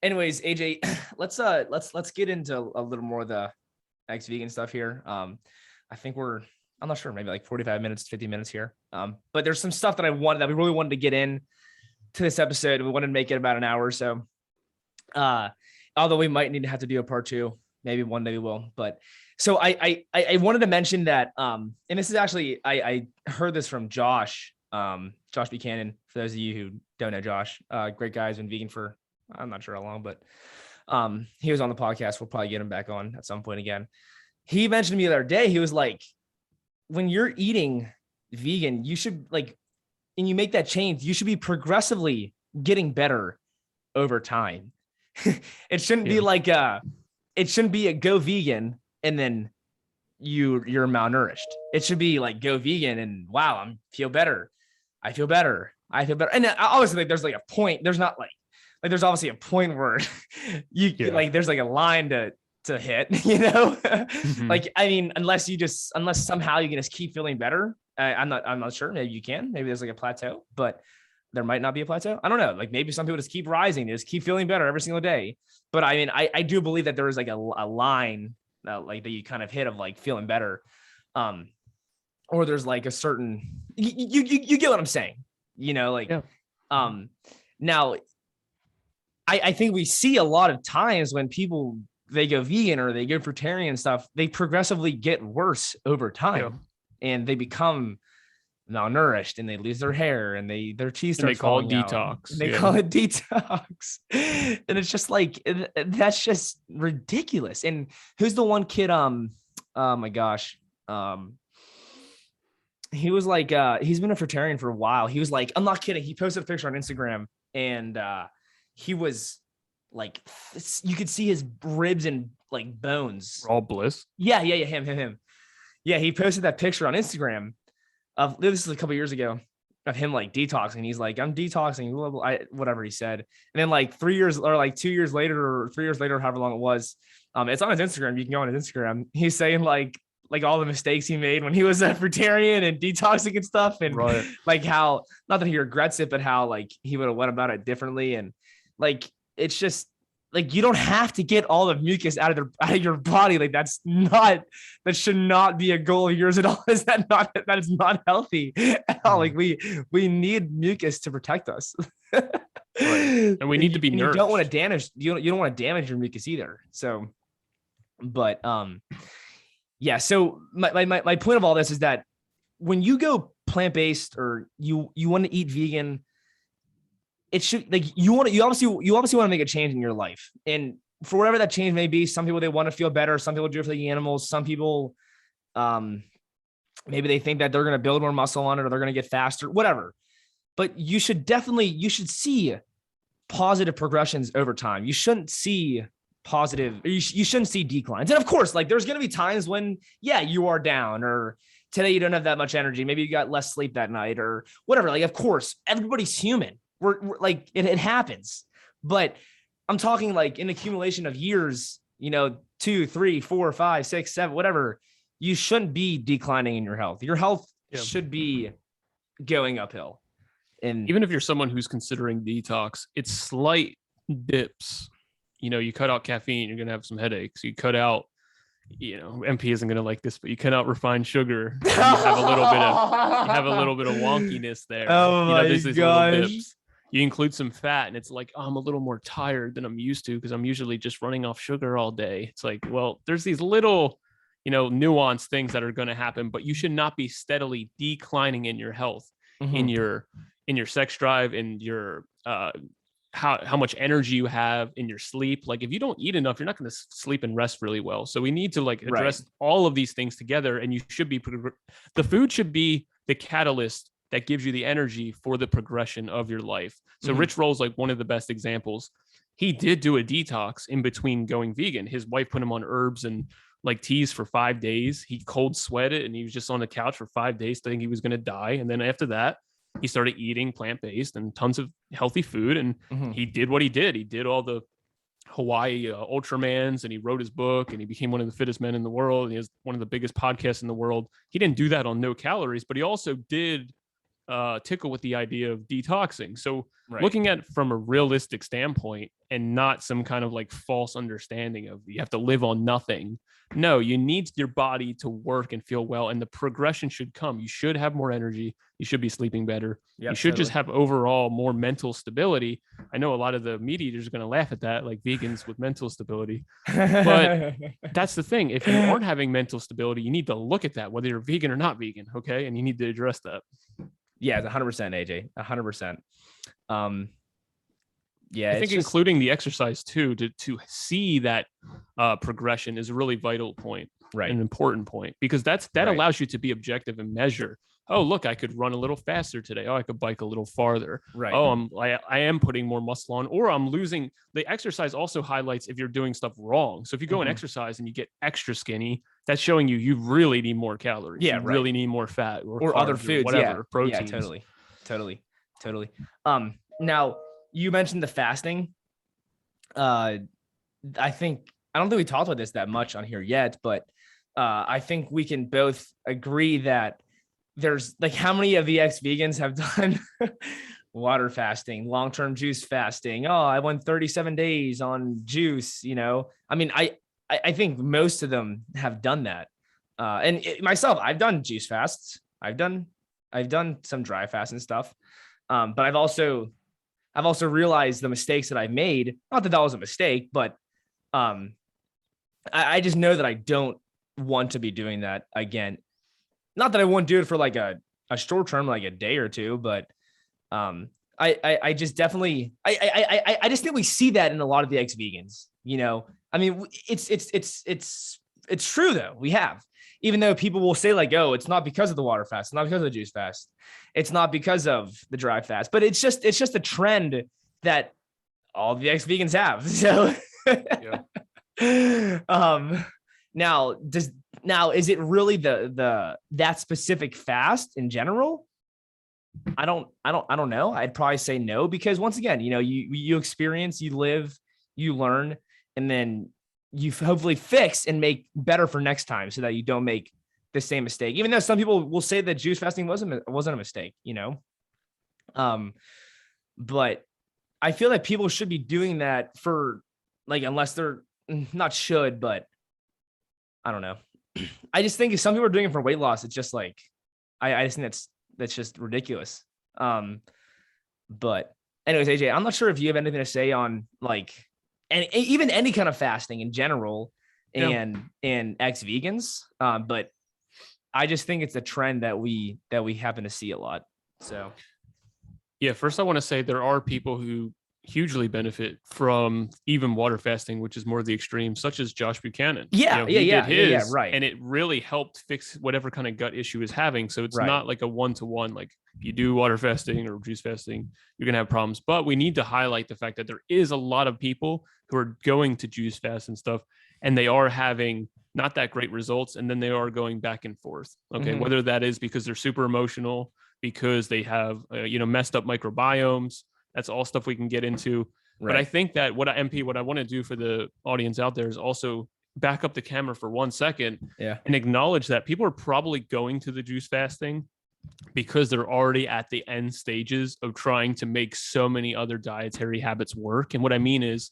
Anyways, AJ, let's get into a little more of the ex-vegan stuff here. I think I'm not sure, maybe like 45 minutes, 50 minutes here. But there's some stuff that we really wanted to get in to this episode. We wanted to make it about an hour or so. Although we might need to have to do a part 2, maybe one day we will. But so I wanted to mention that, and this is actually, I heard this from Josh Buchanan. For those of you who don't know Josh, great guy, has been vegan for, I'm not sure how long, but he was on the podcast. We'll probably get him back on at some point again. He mentioned to me the other day, he was like, when you're eating vegan, you should and you make that change, you should be progressively getting better over time. It shouldn't be like it shouldn't be a go vegan and then you're malnourished. It should be like go vegan and wow, I feel better. And obviously there's like a point. There's not like there's obviously a point where like there's like a line to hit, like, I mean, unless somehow you can just keep feeling better. I'm not sure. Maybe you can, maybe there's like a plateau, but there might not be a plateau. I don't know. Like maybe some people just keep rising, they just keep feeling better every single day. But I mean, I do believe that there is like a line like that you kind of hit of like feeling better. Or there's like a certain, you get what I'm saying, now I think we see a lot of times when people, they go vegan or they go fruitarian and stuff, they progressively get worse over time and they become malnourished and they lose their hair and their teeth start falling out. They call it detox. And it's just like, that's just ridiculous. And who's the one kid? Oh my gosh. He was like, he's been a fruitarian for a while. He was like, I'm not kidding. He posted a picture on Instagram and he was like, you could see his ribs and like bones. Raw bliss. Yeah. Him. Yeah. He posted that picture on Instagram of, this is a couple years ago, of him like detoxing. He's like, I'm detoxing, blah, blah, blah, whatever he said. And then like 3 years or like 2 years later or 3 years later, however long it was, it's on his Instagram. You can go on his Instagram. He's saying like all the mistakes he made when he was a fruitarian and detoxing and stuff. And like how, not that he regrets it, but how like he would have went about it differently. And like, it's just like, you don't have to get all the mucus out of your body. Like that should not be a goal of yours at all. That is not healthy at all. Like we need mucus to protect us. And we need to be nourished. You don't want to damage your mucus either. So, but, yeah. So my point of all this is that when you go plant-based or you want to eat vegan, it should, like, you obviously want to make a change in your life. And for whatever that change may be, some people, they want to feel better. Some people do it for the animals. Some people, Maybe they think that they're going to build more muscle on it or they're going to get faster, whatever. But you should see positive progressions over time. You shouldn't see you shouldn't see declines. And of course, like there's going to be times when, yeah, you are down, or today you don't have that much energy. Maybe you got less sleep that night or whatever. Like, of course, everybody's human. We're like, it happens. But I'm talking like in accumulation of years, 2, 3, 4, 5, 6, 7, whatever. You shouldn't be declining in your health. Your health should be going uphill. And even if you're someone who's considering detox, it's slight dips. You cut out caffeine, you're going to have some headaches. You cut out, MP isn't going to like this, but you cut out refined sugar. You have a little bit of wonkiness there. Oh my gosh. You include some fat and it's like, oh, I'm a little more tired than I'm used to because I'm usually just running off sugar all day. It's like, well, there's these little, nuanced things that are going to happen, but you should not be steadily declining in your health, in your sex drive, in your how much energy you have, in your sleep. Like if you don't eat enough, you're not going to sleep and rest really well. So we need to like address all of these things together, and the food should be the catalyst that gives you the energy for the progression of your life. So Rich Roll's like one of the best examples. He did do a detox in between going vegan. His wife put him on herbs and like teas for 5 days. He cold sweated and he was just on the couch for 5 days thinking he was going to die. And then after that, he started eating plant-based and tons of healthy food. And he did what he did. He did all the Hawaii Ultramans, and he wrote his book, and he became one of the fittest men in the world. And he has one of the biggest podcasts in the world. He didn't do that on no calories, but he also did tickle with the idea of detoxing. So looking at it from a realistic standpoint and not some kind of like false understanding of you have to live on nothing. No, you need your body to work and feel well, and the progression should come. You should have more energy. You should be sleeping better. You should just have overall more mental stability. I know a lot of the meat eaters are going to laugh at that, like vegans with mental stability. But that's the thing. If you aren't having mental stability, you need to look at that, whether you're vegan or not vegan. Okay. And you need to address that. Yeah, 100%, AJ, 100%. Yeah, I think including the exercise too, to see that progression is a really vital point, an important point, because that allows you to be objective and measure. Oh, look, I could run a little faster today. Oh, I could bike a little farther. Right. Oh, I am putting more muscle on, or I'm losing. The exercise also highlights if you're doing stuff wrong. So if you go and exercise and you get extra skinny, that's showing you really need more calories. Yeah, you really need more fat or other foods, whatever, proteins. Yeah, totally. Now you mentioned the fasting. I don't think we talked about this that much on here yet, but I think we can both agree that there's like, how many of the ex-vegans have done water fasting, long-term juice fasting? Oh, I went 37 days on juice. I mean, I think most of them have done that. And myself, I've done juice fasts. I've done some dry fast and stuff. But I've also realized the mistakes that I've made. Not that was a mistake, but I just know that I don't want to be doing that again. Not that I won't do it for like a short term, like a day or two, but I just definitely I just think we see that in a lot of the ex-vegans. I mean, it's true though. We have, even though people will say like, oh, it's not because of the water fast, it's not because of the juice fast, it's not because of the dry fast, but it's just a trend that all the ex-vegans have. So now is it really that specific fast in general? I don't know. I'd probably say no, because once again, you experience, you live, you learn, and then you hopefully fix and make better for next time, so that you don't make the same mistake. Even though some people will say that juice fasting wasn't a mistake, but I feel like people should be doing that for like, unless they're not should, but I don't know. I just think if some people are doing it for weight loss, it's just like, I just think that's just ridiculous. But anyways, AJ, I'm not sure if you have anything to say on like, and even any kind of fasting in general and ex-vegans. But I just think it's a trend that we happen to see a lot. So. Yeah. First, I want to say there are people who hugely benefit from even water fasting, which is more the extreme, such as Josh Buchanan. Yeah, he did his, right. and it really helped fix whatever kind of gut issue is having. So it's Right. not like a one-to-one. Like if you do water fasting or juice fasting, you're gonna have problems. But we need to highlight the fact that there is a lot of people who are going to juice fast and stuff, and they are having not that great results, and then they are going back and forth. Okay, whether that is because they're super emotional, because they have messed up microbiomes. That's all stuff we can get into. Right. But I think that what I want to do for the audience out there is also back up the camera for 1 second and acknowledge that people are probably going to the juice fasting because they're already at the end stages of trying to make so many other dietary habits work. And what I mean is,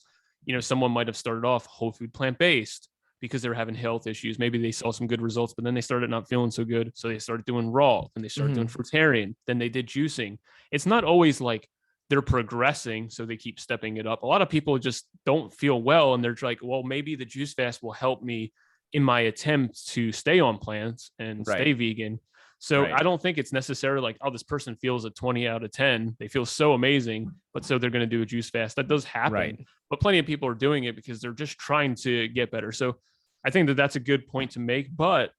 someone might have started off whole food plant-based because they were having health issues. Maybe they saw some good results, but then they started not feeling so good. So they started doing raw, and they started doing fruitarian. Then they did juicing. It's not always like they're progressing, so they keep stepping it up. A lot of people just don't feel well, and they're like, well, maybe the juice fast will help me in my attempt to stay on plants and stay vegan. So I don't think it's necessarily like, oh, this person feels a 20 out of 10. They feel so amazing, but so they're going to do a juice fast. That does happen, but plenty of people are doing it because they're just trying to get better. So I think that that's a good point to make, but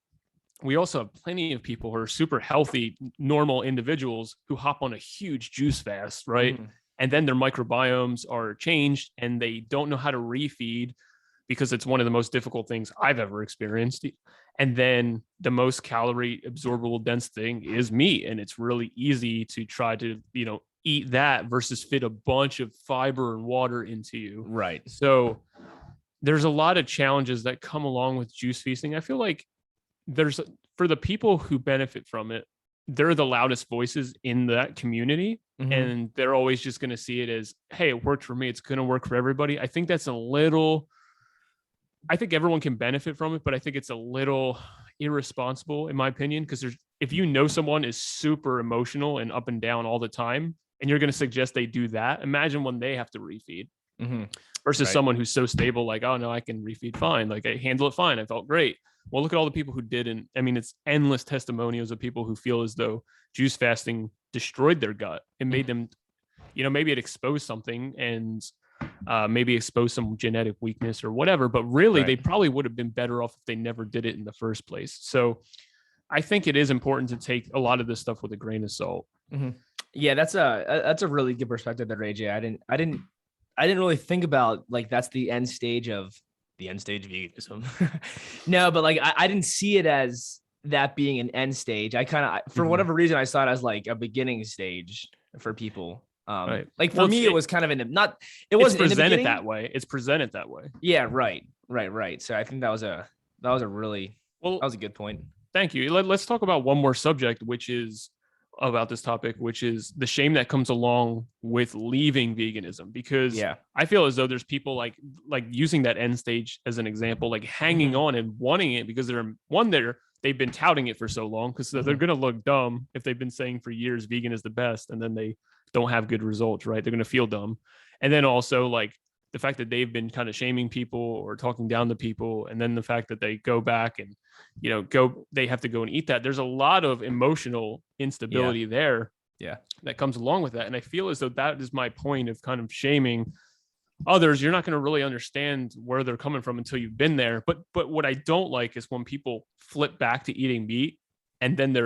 we also have plenty of people who are super healthy, normal individuals who hop on a huge juice fast, right? And then their microbiomes are changed and they don't know how to refeed because it's one of the most difficult things I've ever experienced. And then the most calorie absorbable dense thing is meat. And it's really easy to try to, eat that versus fit a bunch of fiber and water into you. Right. So there's a lot of challenges that come along with juice feasting. I feel like for the people who benefit from it, they're the loudest voices in that community. And they're always just going to see it as, hey, it worked for me. It's going to work for everybody. I think that's I think everyone can benefit from it, but I think it's a little irresponsible in my opinion. Because if someone is super emotional and up and down all the time, and you're going to suggest they do that, imagine when they have to refeed versus someone who's so stable, like, oh no, I can refeed fine. Like I handle it fine. I felt great. Well, look at all the people who didn't. I mean, it's endless testimonials of people who feel as though juice fasting destroyed their gut. It made them, maybe it exposed something and maybe exposed some genetic weakness or whatever, but really they probably would have been better off if they never did it in the first place. So I think it is important to take a lot of this stuff with a grain of salt. Yeah, that's a really good perspective there, AJ. I didn't really think about like that's the end stage of veganism. No, but like I didn't see it as that being an end stage. I kind of, for whatever reason, I saw it as like a beginning stage for people. Like for me, it was kind of it wasn't presented that way. It's presented that way. Yeah, right. So I think that was a good point. Thank you. Let's talk about one more subject, which is about this topic, which is the shame that comes along with leaving veganism. Because I feel as though there's people like using that end stage as an example, like hanging on and wanting it because they've been touting it for so long, because they're going to look dumb if they've been saying for years vegan is the best and then they don't have good results, right? They're going to feel dumb. And then also like the fact that they've been kind of shaming people or talking down to people, and then the fact that they go back and they have to go and eat that. There's a lot of emotional instability there that comes along with that. And I feel as though that is my point of kind of shaming others. You're not going to really understand where they're coming from until you've been there. But what I don't like is when people flip back to eating meat and then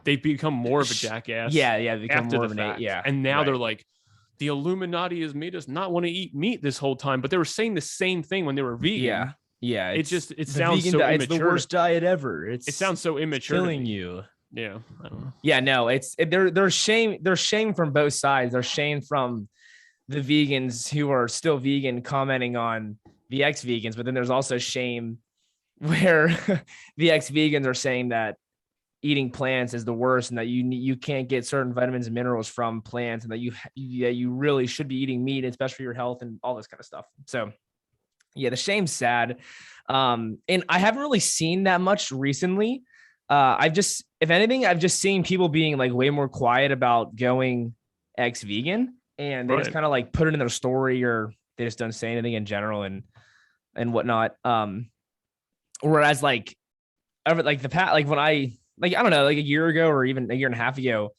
they become more of a jackass. They become after more the of fact. And now they're like, the Illuminati has made us not want to eat meat this whole time, but they were saying the same thing when they were vegan. Yeah. It sounds so immature. It's the worst diet ever. It sounds so immature. Killing you. Yeah. I don't know. Yeah, no, they're shame from both sides. They're shame from the vegans who are still vegan commenting on the ex-vegans, but then there's also shame where the ex-vegans are saying that eating plants is the worst and that you can't get certain vitamins and minerals from plants, and that you really should be eating meat, especially for your health and all this kind of stuff. So yeah, the shame's sad. And I haven't really seen that much recently. If anything, I've just seen people being like way more quiet about going ex-vegan, and they just kind of like put it in their story, or they just don't say anything in general and whatnot. Whereas like the past, like when I don't know, like a year ago or even a year and a half ago,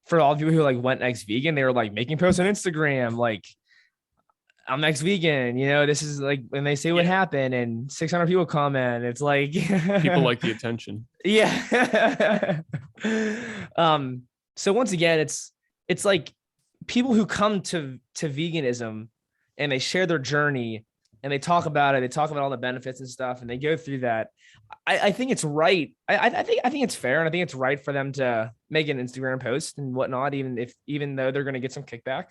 for all of you who like went ex-vegan, they were like making posts on Instagram, like I'm next vegan. This is like when they say what Yeah. happened and 600 people comment. It's like People like the attention. yeah. So once again, it's like people who come to veganism and they share their journey and they talk about it. They talk about all the benefits and stuff, and they go through that. I think it's right. I think it's fair, and I think it's right for them to make an Instagram post and whatnot, even though they're going to get some kickback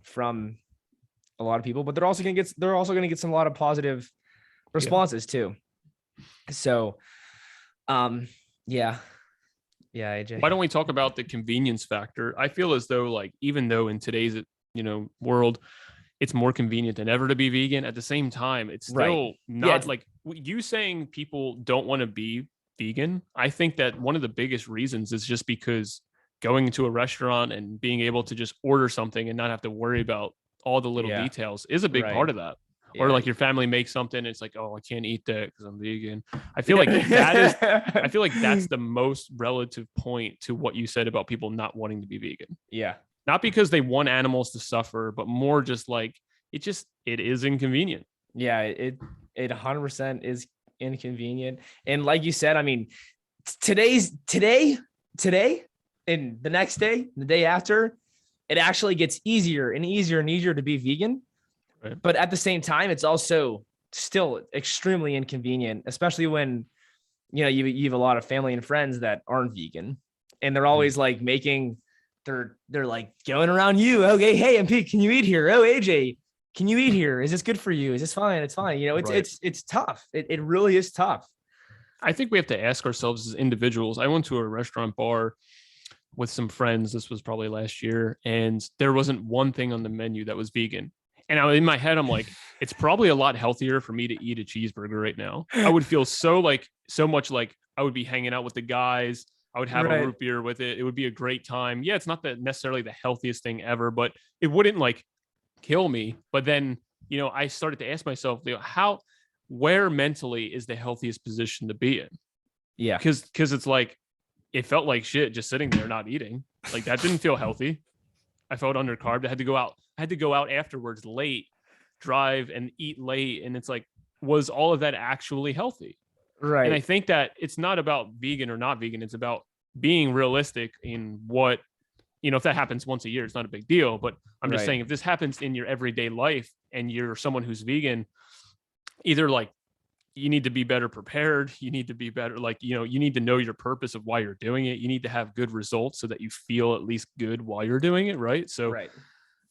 from a lot of people, but they're also going to get some a lot of positive responses too. So, yeah, AJ. Why don't we talk about the convenience factor? I feel as though, like, even though in today's world, it's more convenient than ever to be vegan, at the same time, it's still not like you saying people don't want to be vegan. I think that one of the biggest reasons is just because going to a restaurant and being able to just order something and not have to worry about all the little details is a big part of that. Or like your family makes something, and it's like, oh, I can't eat that because I'm vegan. I feel like I feel like that's the most relative point to what you said about people not wanting to be vegan. Yeah. Not because they want animals to suffer, but more just like it is inconvenient. Yeah, it 100% is inconvenient. And like you said, I mean, today, and the next day, the day after, it actually gets easier and easier and easier to be vegan. Right. But at the same time, it's also still extremely inconvenient, especially when, you have a lot of family and friends that aren't vegan, and they're always like making, they're like going around you. Okay. Hey, MP, can you eat here? Oh, AJ, can you eat here? Is this good for you? Is this fine? It's fine. It's tough. It really is tough. I think we have to ask ourselves as individuals. I went to a restaurant bar with some friends. This was probably last year, and there wasn't one thing on the menu that was vegan. And in my head, I'm like, it's probably a lot healthier for me to eat a cheeseburger right now. I would feel so much like I would be hanging out with the guys. I would have a root beer with it. It would be a great time. Yeah, it's not necessarily the healthiest thing ever, but it wouldn't like kill me. But then, I started to ask myself, where mentally is the healthiest position to be in? Yeah. Because it's like, it felt like shit just sitting there not eating. Like that didn't feel healthy. I felt undercarved. I had to go out afterwards late, drive and eat late. And it's like, was all of that actually healthy? Right. And I think that it's not about vegan or not vegan. It's about being realistic in what, if that happens once a year, it's not a big deal. But I'm just saying, if this happens in your everyday life and you're someone who's vegan, either like you need to be better prepared. You need to be better. Like, you need to know your purpose of why you're doing it. You need to have good results so that you feel at least good while you're doing it. Right. So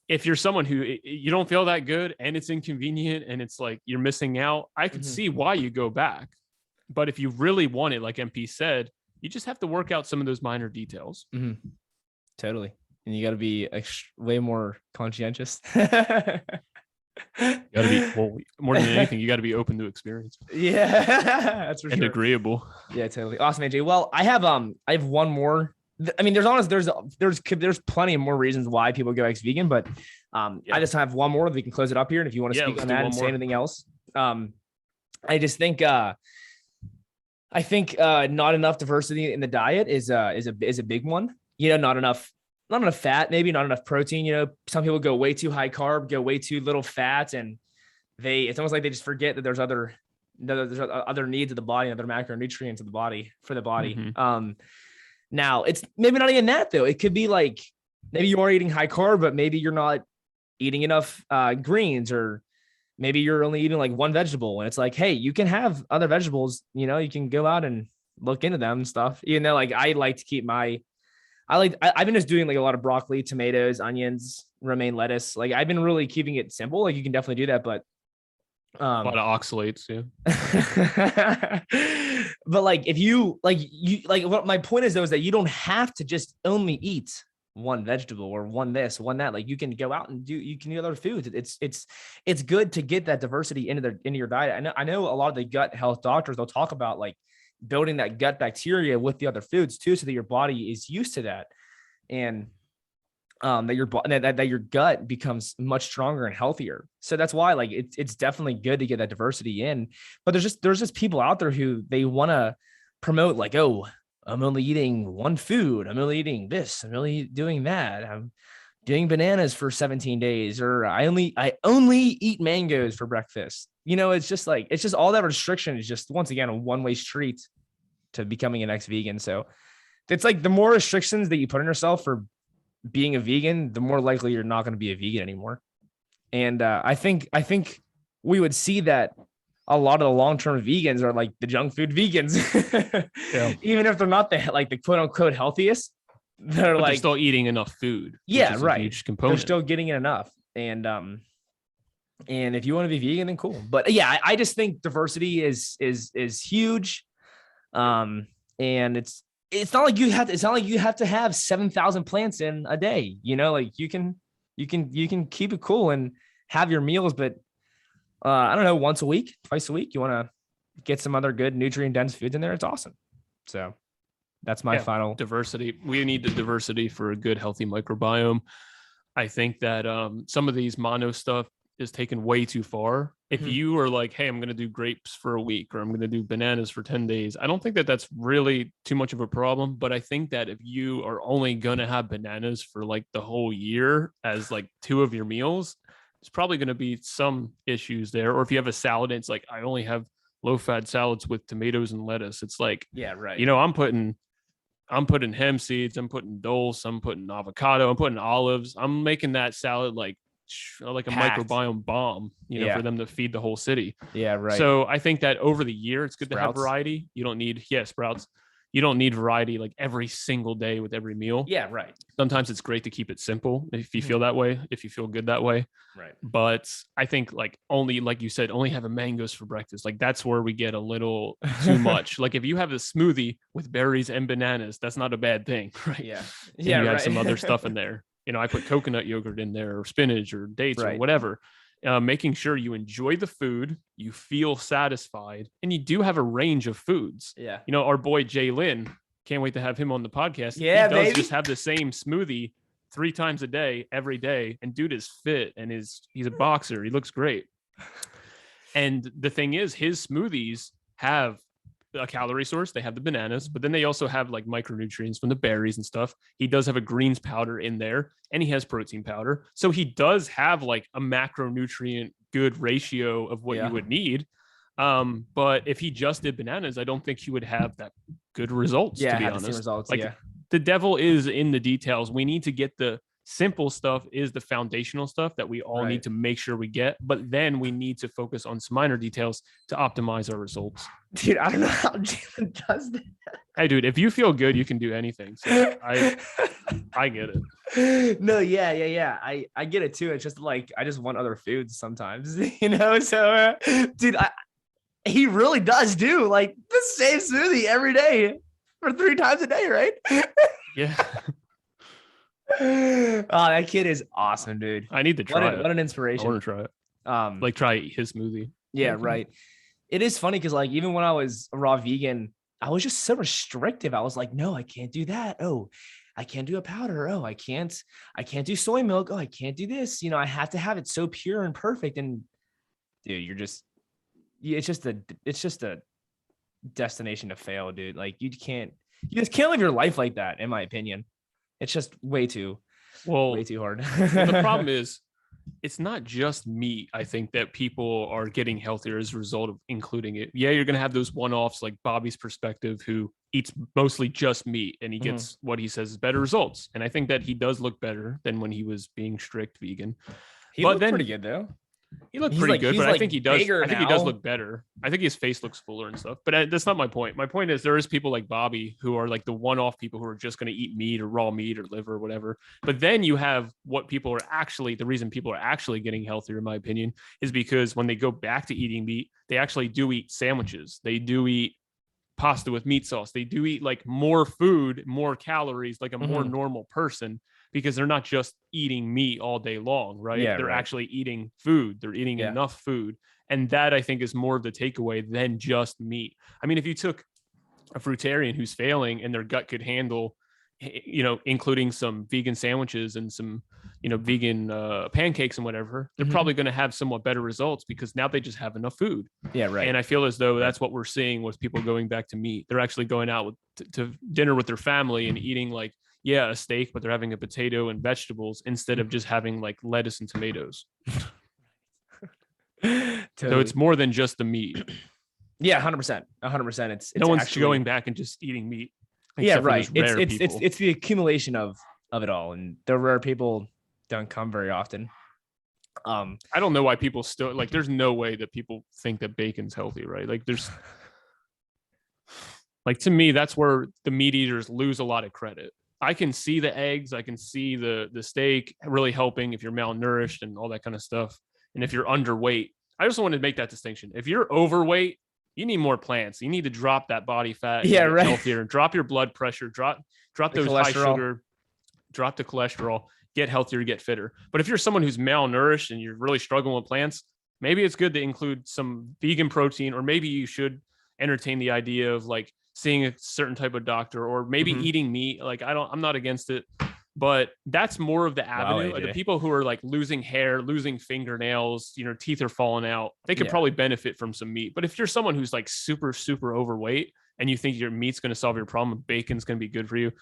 if you're someone who you don't feel that good and it's inconvenient and it's like you're missing out, I could see why you go back. But if you really want it, like MP said, you just have to work out some of those minor details. Mm-hmm. Totally. And you got to be way more conscientious. You got to be, more than anything, you got to be open to experience. Yeah, that's for sure. And agreeable. Yeah, totally. Awesome, AJ. Well, I have one more. I mean, there's plenty of more reasons why people go ex-vegan, but I just have one more that we can close it up here. And if you want to speak on that and say anything else, I just think not enough diversity in the diet is a big one. Not enough fat, maybe not enough protein. Some people go way too high carb, go way too little fat, and it's almost like they just forget that there's other needs of the body, other macronutrients of the body for the body. Mm-hmm. Now it's maybe not even that though. It could be like maybe you are eating high carb, but maybe you're not eating enough greens, or maybe you're only eating like one vegetable. And it's like, hey, you can have other vegetables. You can go out and look into them and stuff. Like I like to keep I've been just doing like a lot of broccoli, tomatoes, onions, romaine lettuce. Like I've been really keeping it simple. Like you can definitely do that, but a lot of oxalates, but like if you what my point is though is that you don't have to just only eat one vegetable or one this, one that. Like you can go out and you can do other foods. It's good to get that diversity into your diet. I know a lot of the gut health doctors, they'll talk about like building that gut bacteria with the other foods too, so that your body is used to that, and that your gut becomes much stronger and healthier. So that's why like it's definitely good to get that diversity in. But there's just people out there who they want to promote like, oh, I'm only eating one food, I'm only eating this, I'm only doing that, I'm doing bananas for 17 days, or I only eat mangoes for breakfast. It's just like, it's just all that restriction is just, once again, a one-way street to becoming an ex-vegan. So it's like, the more restrictions that you put on yourself for being a vegan, the more likely you're not going to be a vegan anymore. And I think we would see that a lot of the long-term vegans are like the junk food vegans, Yeah. even if they're not the quote unquote healthiest. They're But like, they're still eating enough food. yeah, Which is right. A huge They're component. still getting it enough. And if you want to be vegan, then cool. But yeah, I just think diversity is huge. And it's not like you have to have 7,000 plants in a day. Like you can keep it cool and have your meals, but I don't know, once a week, twice a week, you want to get some other good nutrient dense foods in there. It's awesome. So that's my final diversity. We need the diversity for a good, healthy microbiome. I think that some of these mono stuff is taken way too far. If you are like, hey, I'm going to do grapes for a week, or I'm going to do bananas for 10 days, I don't think that that's really too much of a problem. But I think that if you are only going to have bananas for like the whole year as like 2 of your meals, it's probably going to be some issues there. Or if you have a salad and it's like, I only have low fat salads with tomatoes and lettuce, it's like, yeah, right. I'm putting hemp seeds, I'm putting dulse, I'm putting avocado, I'm putting olives. I'm making that salad like a packed microbiome bomb, for them to feed the whole city. Yeah, right. So I think that over the year, it's good to have Sprouts. variety. You don't need, sprouts. You don't need variety like every single day with every meal. Yeah, right. Sometimes it's great to keep it simple if you feel that way, if you feel good that way. Right. But I think like only, like you said, only having mangoes for breakfast. Like that's where we get a little too much. Like if you have a smoothie with berries and bananas, that's not a bad thing, right? Yeah. And Yeah. you have right. some other stuff in there. I put coconut yogurt in there, or spinach, or dates, Right. or whatever. Making sure you enjoy the food, you feel satisfied, and you do have a range of foods. Yeah. Our boy Jay Lynn, can't wait to have him on the podcast. Yeah, he does baby. just have the same smoothie 3 times a day, every day, and dude is fit and he's a boxer. He looks great. And the thing is, his smoothies have a calorie source. They have the bananas, but then they also have like micronutrients from the berries and stuff. He does have a greens powder in there, and he has protein powder. So he does have like a macronutrient good ratio of what you would need. But if he just did bananas, I don't think he would have that good results. Yeah, to be have honest, the same results. like yeah. The devil is in the details. We need to get the simple stuff, is the foundational stuff that we all need to make sure we get. But then we need to focus on some minor details to optimize our results. Dude, I don't know how Jalen does that. Hey, dude, if you feel good, you can do anything. So I get it. No, yeah. I get it too. It's just like, I just want other foods sometimes, So, dude, he really does do like the same smoothie every day for 3 times a day, right? Yeah. Oh, that kid is awesome, dude. I need to try it. What an inspiration. I want to try it. Like try his smoothie. Yeah, right. It is funny because like even when I was a raw vegan, I was just so restrictive. I was like, no, I can't do that. Oh, I can't do a powder. Oh, I can't do soy milk. Oh, I can't do this. I have to have it so pure and perfect. And dude, it's just a destination to fail, dude. Like you just can't live your life like that, in my opinion. It's just way too hard. The problem is, it's not just meat. I think that people are getting healthier as a result of including it. Yeah, you're going to have those one-offs like Bobby's Perspective, who eats mostly just meat and he gets what he says is better results. And I think that he does look better than when he was being strict vegan. He looked pretty good though. He looked pretty good, but I think he does. I think he does look better. I think his face looks fuller and stuff. But that's not my point. My point is there is people like Bobby who are like the one-off people who are just going to eat meat or raw meat or liver or whatever. But then you have what people are actually, the reason people are actually getting healthier, in my opinion, is because when they go back to eating meat, they actually do eat sandwiches. They do eat pasta with meat sauce. They do eat like more food, more calories, like a more normal person, because they're not just eating meat all day long, right? Yeah, they're actually eating food. They're eating enough food. And that, I think, is more of the takeaway than just meat. I mean, if you took a fruitarian who's failing and their gut could handle, including some vegan sandwiches and some, vegan pancakes and whatever, they're probably going to have somewhat better results because now they just have enough food. Yeah, right. And I feel as though that's what we're seeing with people going back to meat. They're actually going out to dinner with their family and eating like, a steak, but they're having a potato and vegetables instead of just having like lettuce and tomatoes. Totally. So it's more than just the meat. Yeah, 100%. 100%. It's no one's actually going back and just eating meat. Yeah, except for right. those rare people. It's the accumulation of it all, and the rare people don't come very often. I don't know why people still like. There's no way that people think that bacon's healthy, right? Like, there's like, to me, that's where the meat eaters lose a lot of credit. I can see the eggs, I can see the steak really helping if you're malnourished and all that kind of stuff, and if you're underweight. I just want to make that distinction. If you're overweight, you need more plants. You need to drop that body fat. Yeah, right. Healthier. Drop your blood pressure. Drop those high sugar. Drop the cholesterol. Get healthier. Get fitter. But if you're someone who's malnourished and you're really struggling with plants, maybe it's good to include some vegan protein, or maybe you should entertain the idea of like seeing a certain type of doctor, or maybe eating meat. Like, I'm not against it, but that's more of the avenue. The people who are like losing hair, losing fingernails, teeth are falling out, they could probably benefit from some meat. But if you're someone who's like super, super overweight and you think your meat's going to solve your problem, bacon's going to be good for you,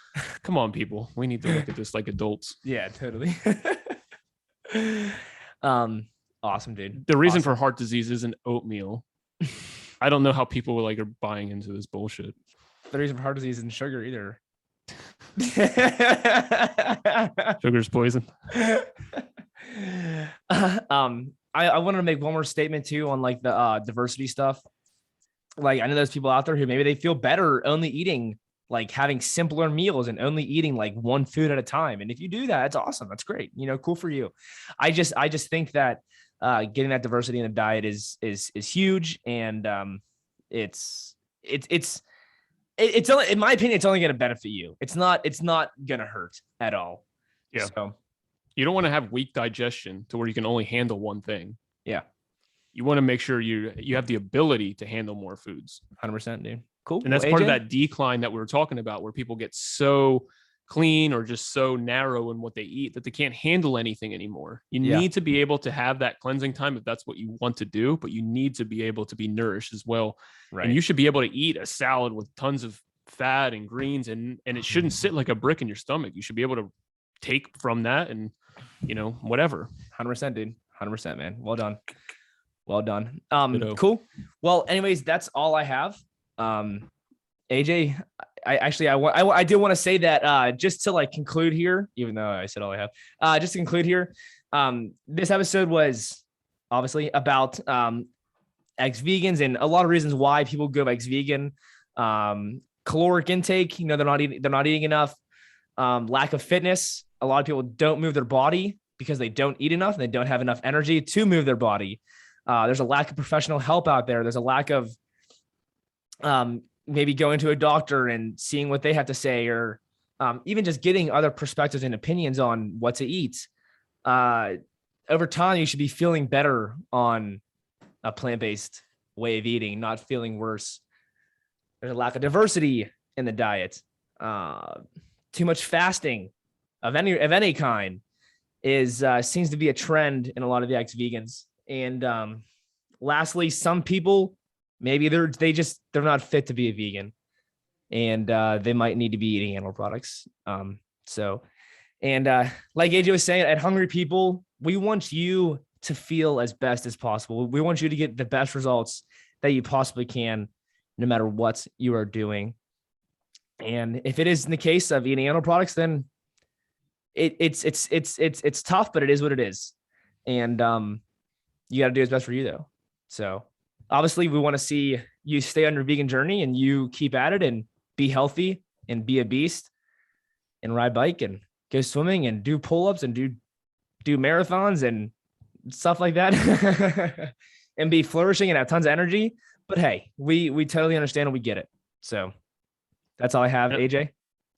come on, people. We need to look at this like adults. Yeah, totally. Awesome, dude. The reason for heart disease isn't oatmeal. I don't know how people are buying into this bullshit. The reason for heart disease isn't sugar either. Sugar's poison. I wanted to make one more statement too on like the diversity stuff. Like, I know there's people out there who maybe they feel better only eating, like having simpler meals and only eating like one food at a time. And if you do that, it's awesome. That's great. Cool for you. I just think that getting that diversity in the diet is huge. And it's only, in my opinion, it's only going to benefit you. It's not going to hurt at all. Yeah. So you don't want to have weak digestion to where you can only handle one thing. Yeah. You want to make sure you have the ability to handle more foods. 100%, dude. Cool. And that's part of that decline that we were talking about, where people get so clean or just so narrow in what they eat that they can't handle anything anymore. You need to be able to have that cleansing time if that's what you want to do, but you need to be able to be nourished as well. Right. And you should be able to eat a salad with tons of fat and greens, and it shouldn't sit like a brick in your stomach. You should be able to take from that and, whatever. 100%, dude. 100%, man. Well done. Cool. Well, anyways, that's all I have. AJ, I do want to say that just to like conclude here, even though I said all I have, just to conclude here, this episode was obviously about ex-vegans and a lot of reasons why people go ex-vegan. Caloric intake, they're not eating enough. Lack of fitness. A lot of people don't move their body because they don't eat enough and they don't have enough energy to move their body. There's a lack of professional help out there. There's a lack of maybe going to a doctor and seeing what they have to say, or even just getting other perspectives and opinions on what to eat. Over time, you should be feeling better on a plant-based way of eating, not feeling worse. There's a lack of diversity in the diet. Too much fasting of any kind seems to be a trend in a lot of the ex-vegans. And lastly, some people, maybe they're not fit to be a vegan, and they might need to be eating animal products. Like AJ was saying, at Hungry People, we want you to feel as best as possible. We want you to get the best results that you possibly can, no matter what you are doing. And if it is in the case of eating animal products, then it's tough, but it is what it is. And you got to do what's best for you, though. So obviously, we want to see you stay on your vegan journey and you keep at it and be healthy and be a beast and ride bike and go swimming and do pull-ups and do marathons and stuff like that and be flourishing and have tons of energy. But hey, we totally understand and we get it. So that's all I have, AJ.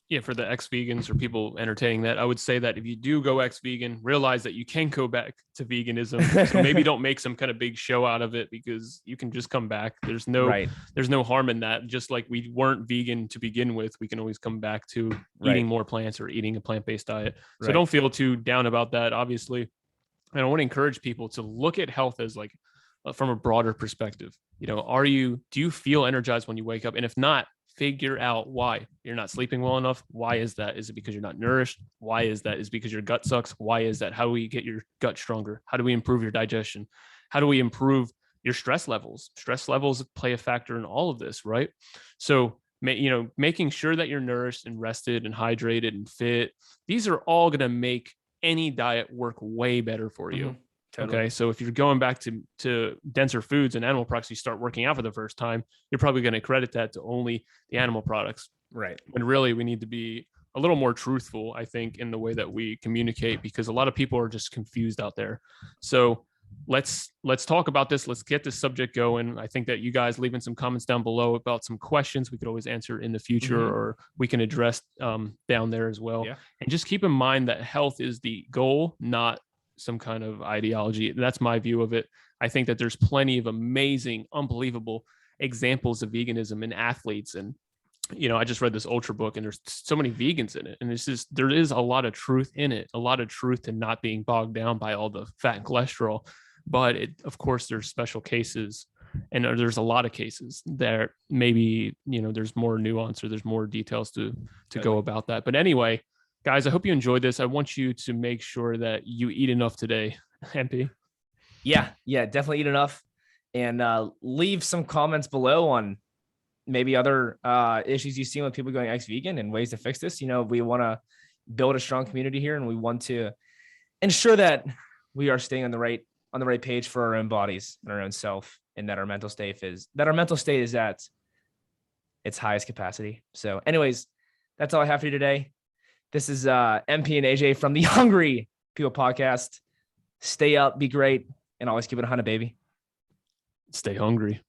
Yeah, for the ex-vegans or people entertaining that, I would say that if you do go ex-vegan, realize that you can go back to veganism. So maybe don't make some kind of big show out of it, because you can just come back. There's no harm in that. Just like we weren't vegan to begin with, we can always come back to eating more plants or eating a plant-based diet. So don't feel too down about that, obviously. And I want to encourage people to look at health as like from a broader perspective. Do you feel energized when you wake up? And if not, figure out why you're not sleeping well enough. Why is that? Is it because you're not nourished? Why is that? Is it because your gut sucks? Why is that? How do we get your gut stronger? How do we improve your digestion? How do we improve your stress levels? Stress levels play a factor in all of this, right? So, making sure that you're nourished and rested and hydrated and fit, these are all going to make any diet work way better for you. Totally. Okay. So if you're going back to denser foods and animal products, you start working out for the first time, you're probably going to credit that to only the animal products. Right. When really we need to be a little more truthful, I think, in the way that we communicate, because a lot of people are just confused out there. So let's talk about this. Let's get this subject going. I think that you guys leaving some comments down below about some questions we could always answer in the future, or we can address down there as well. Yeah. And just keep in mind that health is the goal, not some kind of ideology. That's my view of it. I think that there's plenty of amazing, unbelievable examples of veganism in athletes. And, I just read this ultra book and there's so many vegans in it. And there is a lot of truth in it, a lot of truth to not being bogged down by all the fat and cholesterol. But of course, there's special cases, and there's a lot of cases there. Maybe, there's more nuance or there's more details to go about that. But anyway, guys, I hope you enjoyed this. I want you to make sure that you eat enough today, MP. Yeah, definitely eat enough, and leave some comments below on maybe other issues you've seen with people going ex-vegan and ways to fix this. We want to build a strong community here, and we want to ensure that we are staying on the right page for our own bodies and our own self, and that our mental state is at its highest capacity. So anyways, that's all I have for you today. This is MP and AJ from the Hungry People Podcast. Stay up, be great, and always keep it 100, baby. Stay hungry.